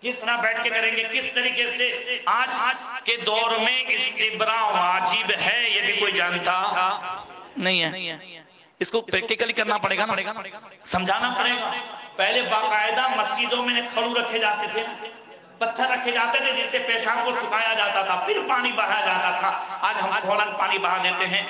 کس طرح بیٹھ کے کریں گے، کس طریقے سے۔ آج کے دور میں استبراء واجب ہے، یہ بھی کوئی جانتا نہیں ہے، اس کو پریکٹیکلی کرنا پڑے گا نا، سمجھانا پڑے گا۔ پہلے باقاعدہ مسجدوں میں کھڑو رکھے جاتے تھے، پتھر رکھے جاتے تھے جس سے پیشاب کو سکھایا جاتا تھا، پھر پانی بہایا جاتا تھا۔ آج ہم فوراً پانی بہا دیتے ہیں،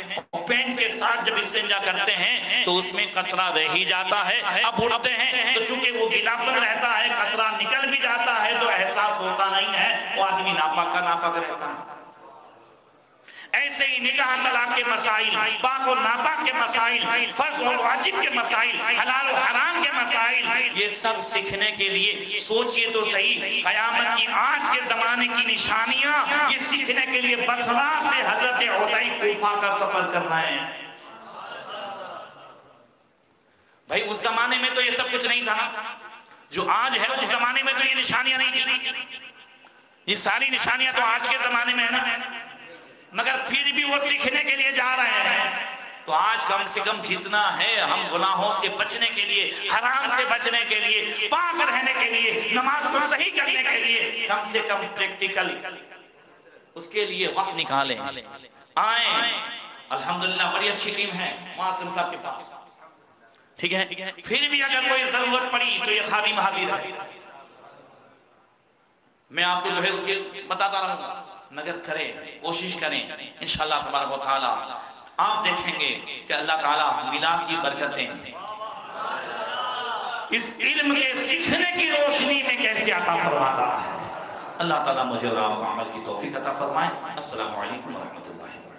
پینٹ کے ساتھ جب استنجا کرتے ہیں تو اس میں قطرہ رہ ہی جاتا ہے، اب اٹھتے ہیں تو چونکہ وہ گیلاپن رہتا ہے، قطرہ نکل بھی جاتا ہے تو احساس ہوتا نہیں ہے، وہ آدمی ناپاک کا ناپاک رہتا ہے۔ ایسے ہی نکاح طلاق کے مسائل، پاک و ناپاک کے مسائل، فرض و واجب کے مسائل، حلال و حرام کے مسائل، یہ سب سیکھنے کے لیے سوچئے تو صحیح، قیامت کی آج کے زمانے کی نشانیاں یہ سیکھنے کے لیے بصرہ سے حضرت عطائی کوفہ کا سفر کرنا ہے۔ بھائی اس زمانے میں تو یہ سب کچھ نہیں تھا، جو آج ہے اس زمانے میں تو یہ نشانیاں نہیں تھی، یہ ساری نشانیاں تو آج کے زمانے میں ہے نا، مگر پھر بھی وہ سیکھنے کے لیے جا رہے ہیں۔ تو آج کم سے کم جتنا ہے ہم گناہوں سے بچنے کے لیے، حرام سے بچنے کے لیے، پاک رہنے کے لیے، نماز کو صحیح کرنے کے لیے کم سے کم پریکٹیکل اس کے لیے وقت نکالیں، آئیں۔ الحمدللہ بڑی اچھی ٹیم ہے معاصم صاحب کے پاس، ٹھیک ہے، پھر بھی اگر کوئی ضرورت پڑی تو یہ خادم حاضر ہے، میں آپ کو جو ہے اس کے بتاتا رہوں گا، مگر کریں، کوشش کریں، انشاءاللہ تبارک و تعالی آپ دیکھیں گے کہ اللہ تعالیٰ میلاد کی برکتیں اس علم کے سیکھنے کی روشنی میں کیسے عطا فرماتا ہے. اللہ تعالیٰ مجھے اور آپ کو عمل کی توفیق عطا فرمائے. السلام علیکم ورحمۃ اللہ.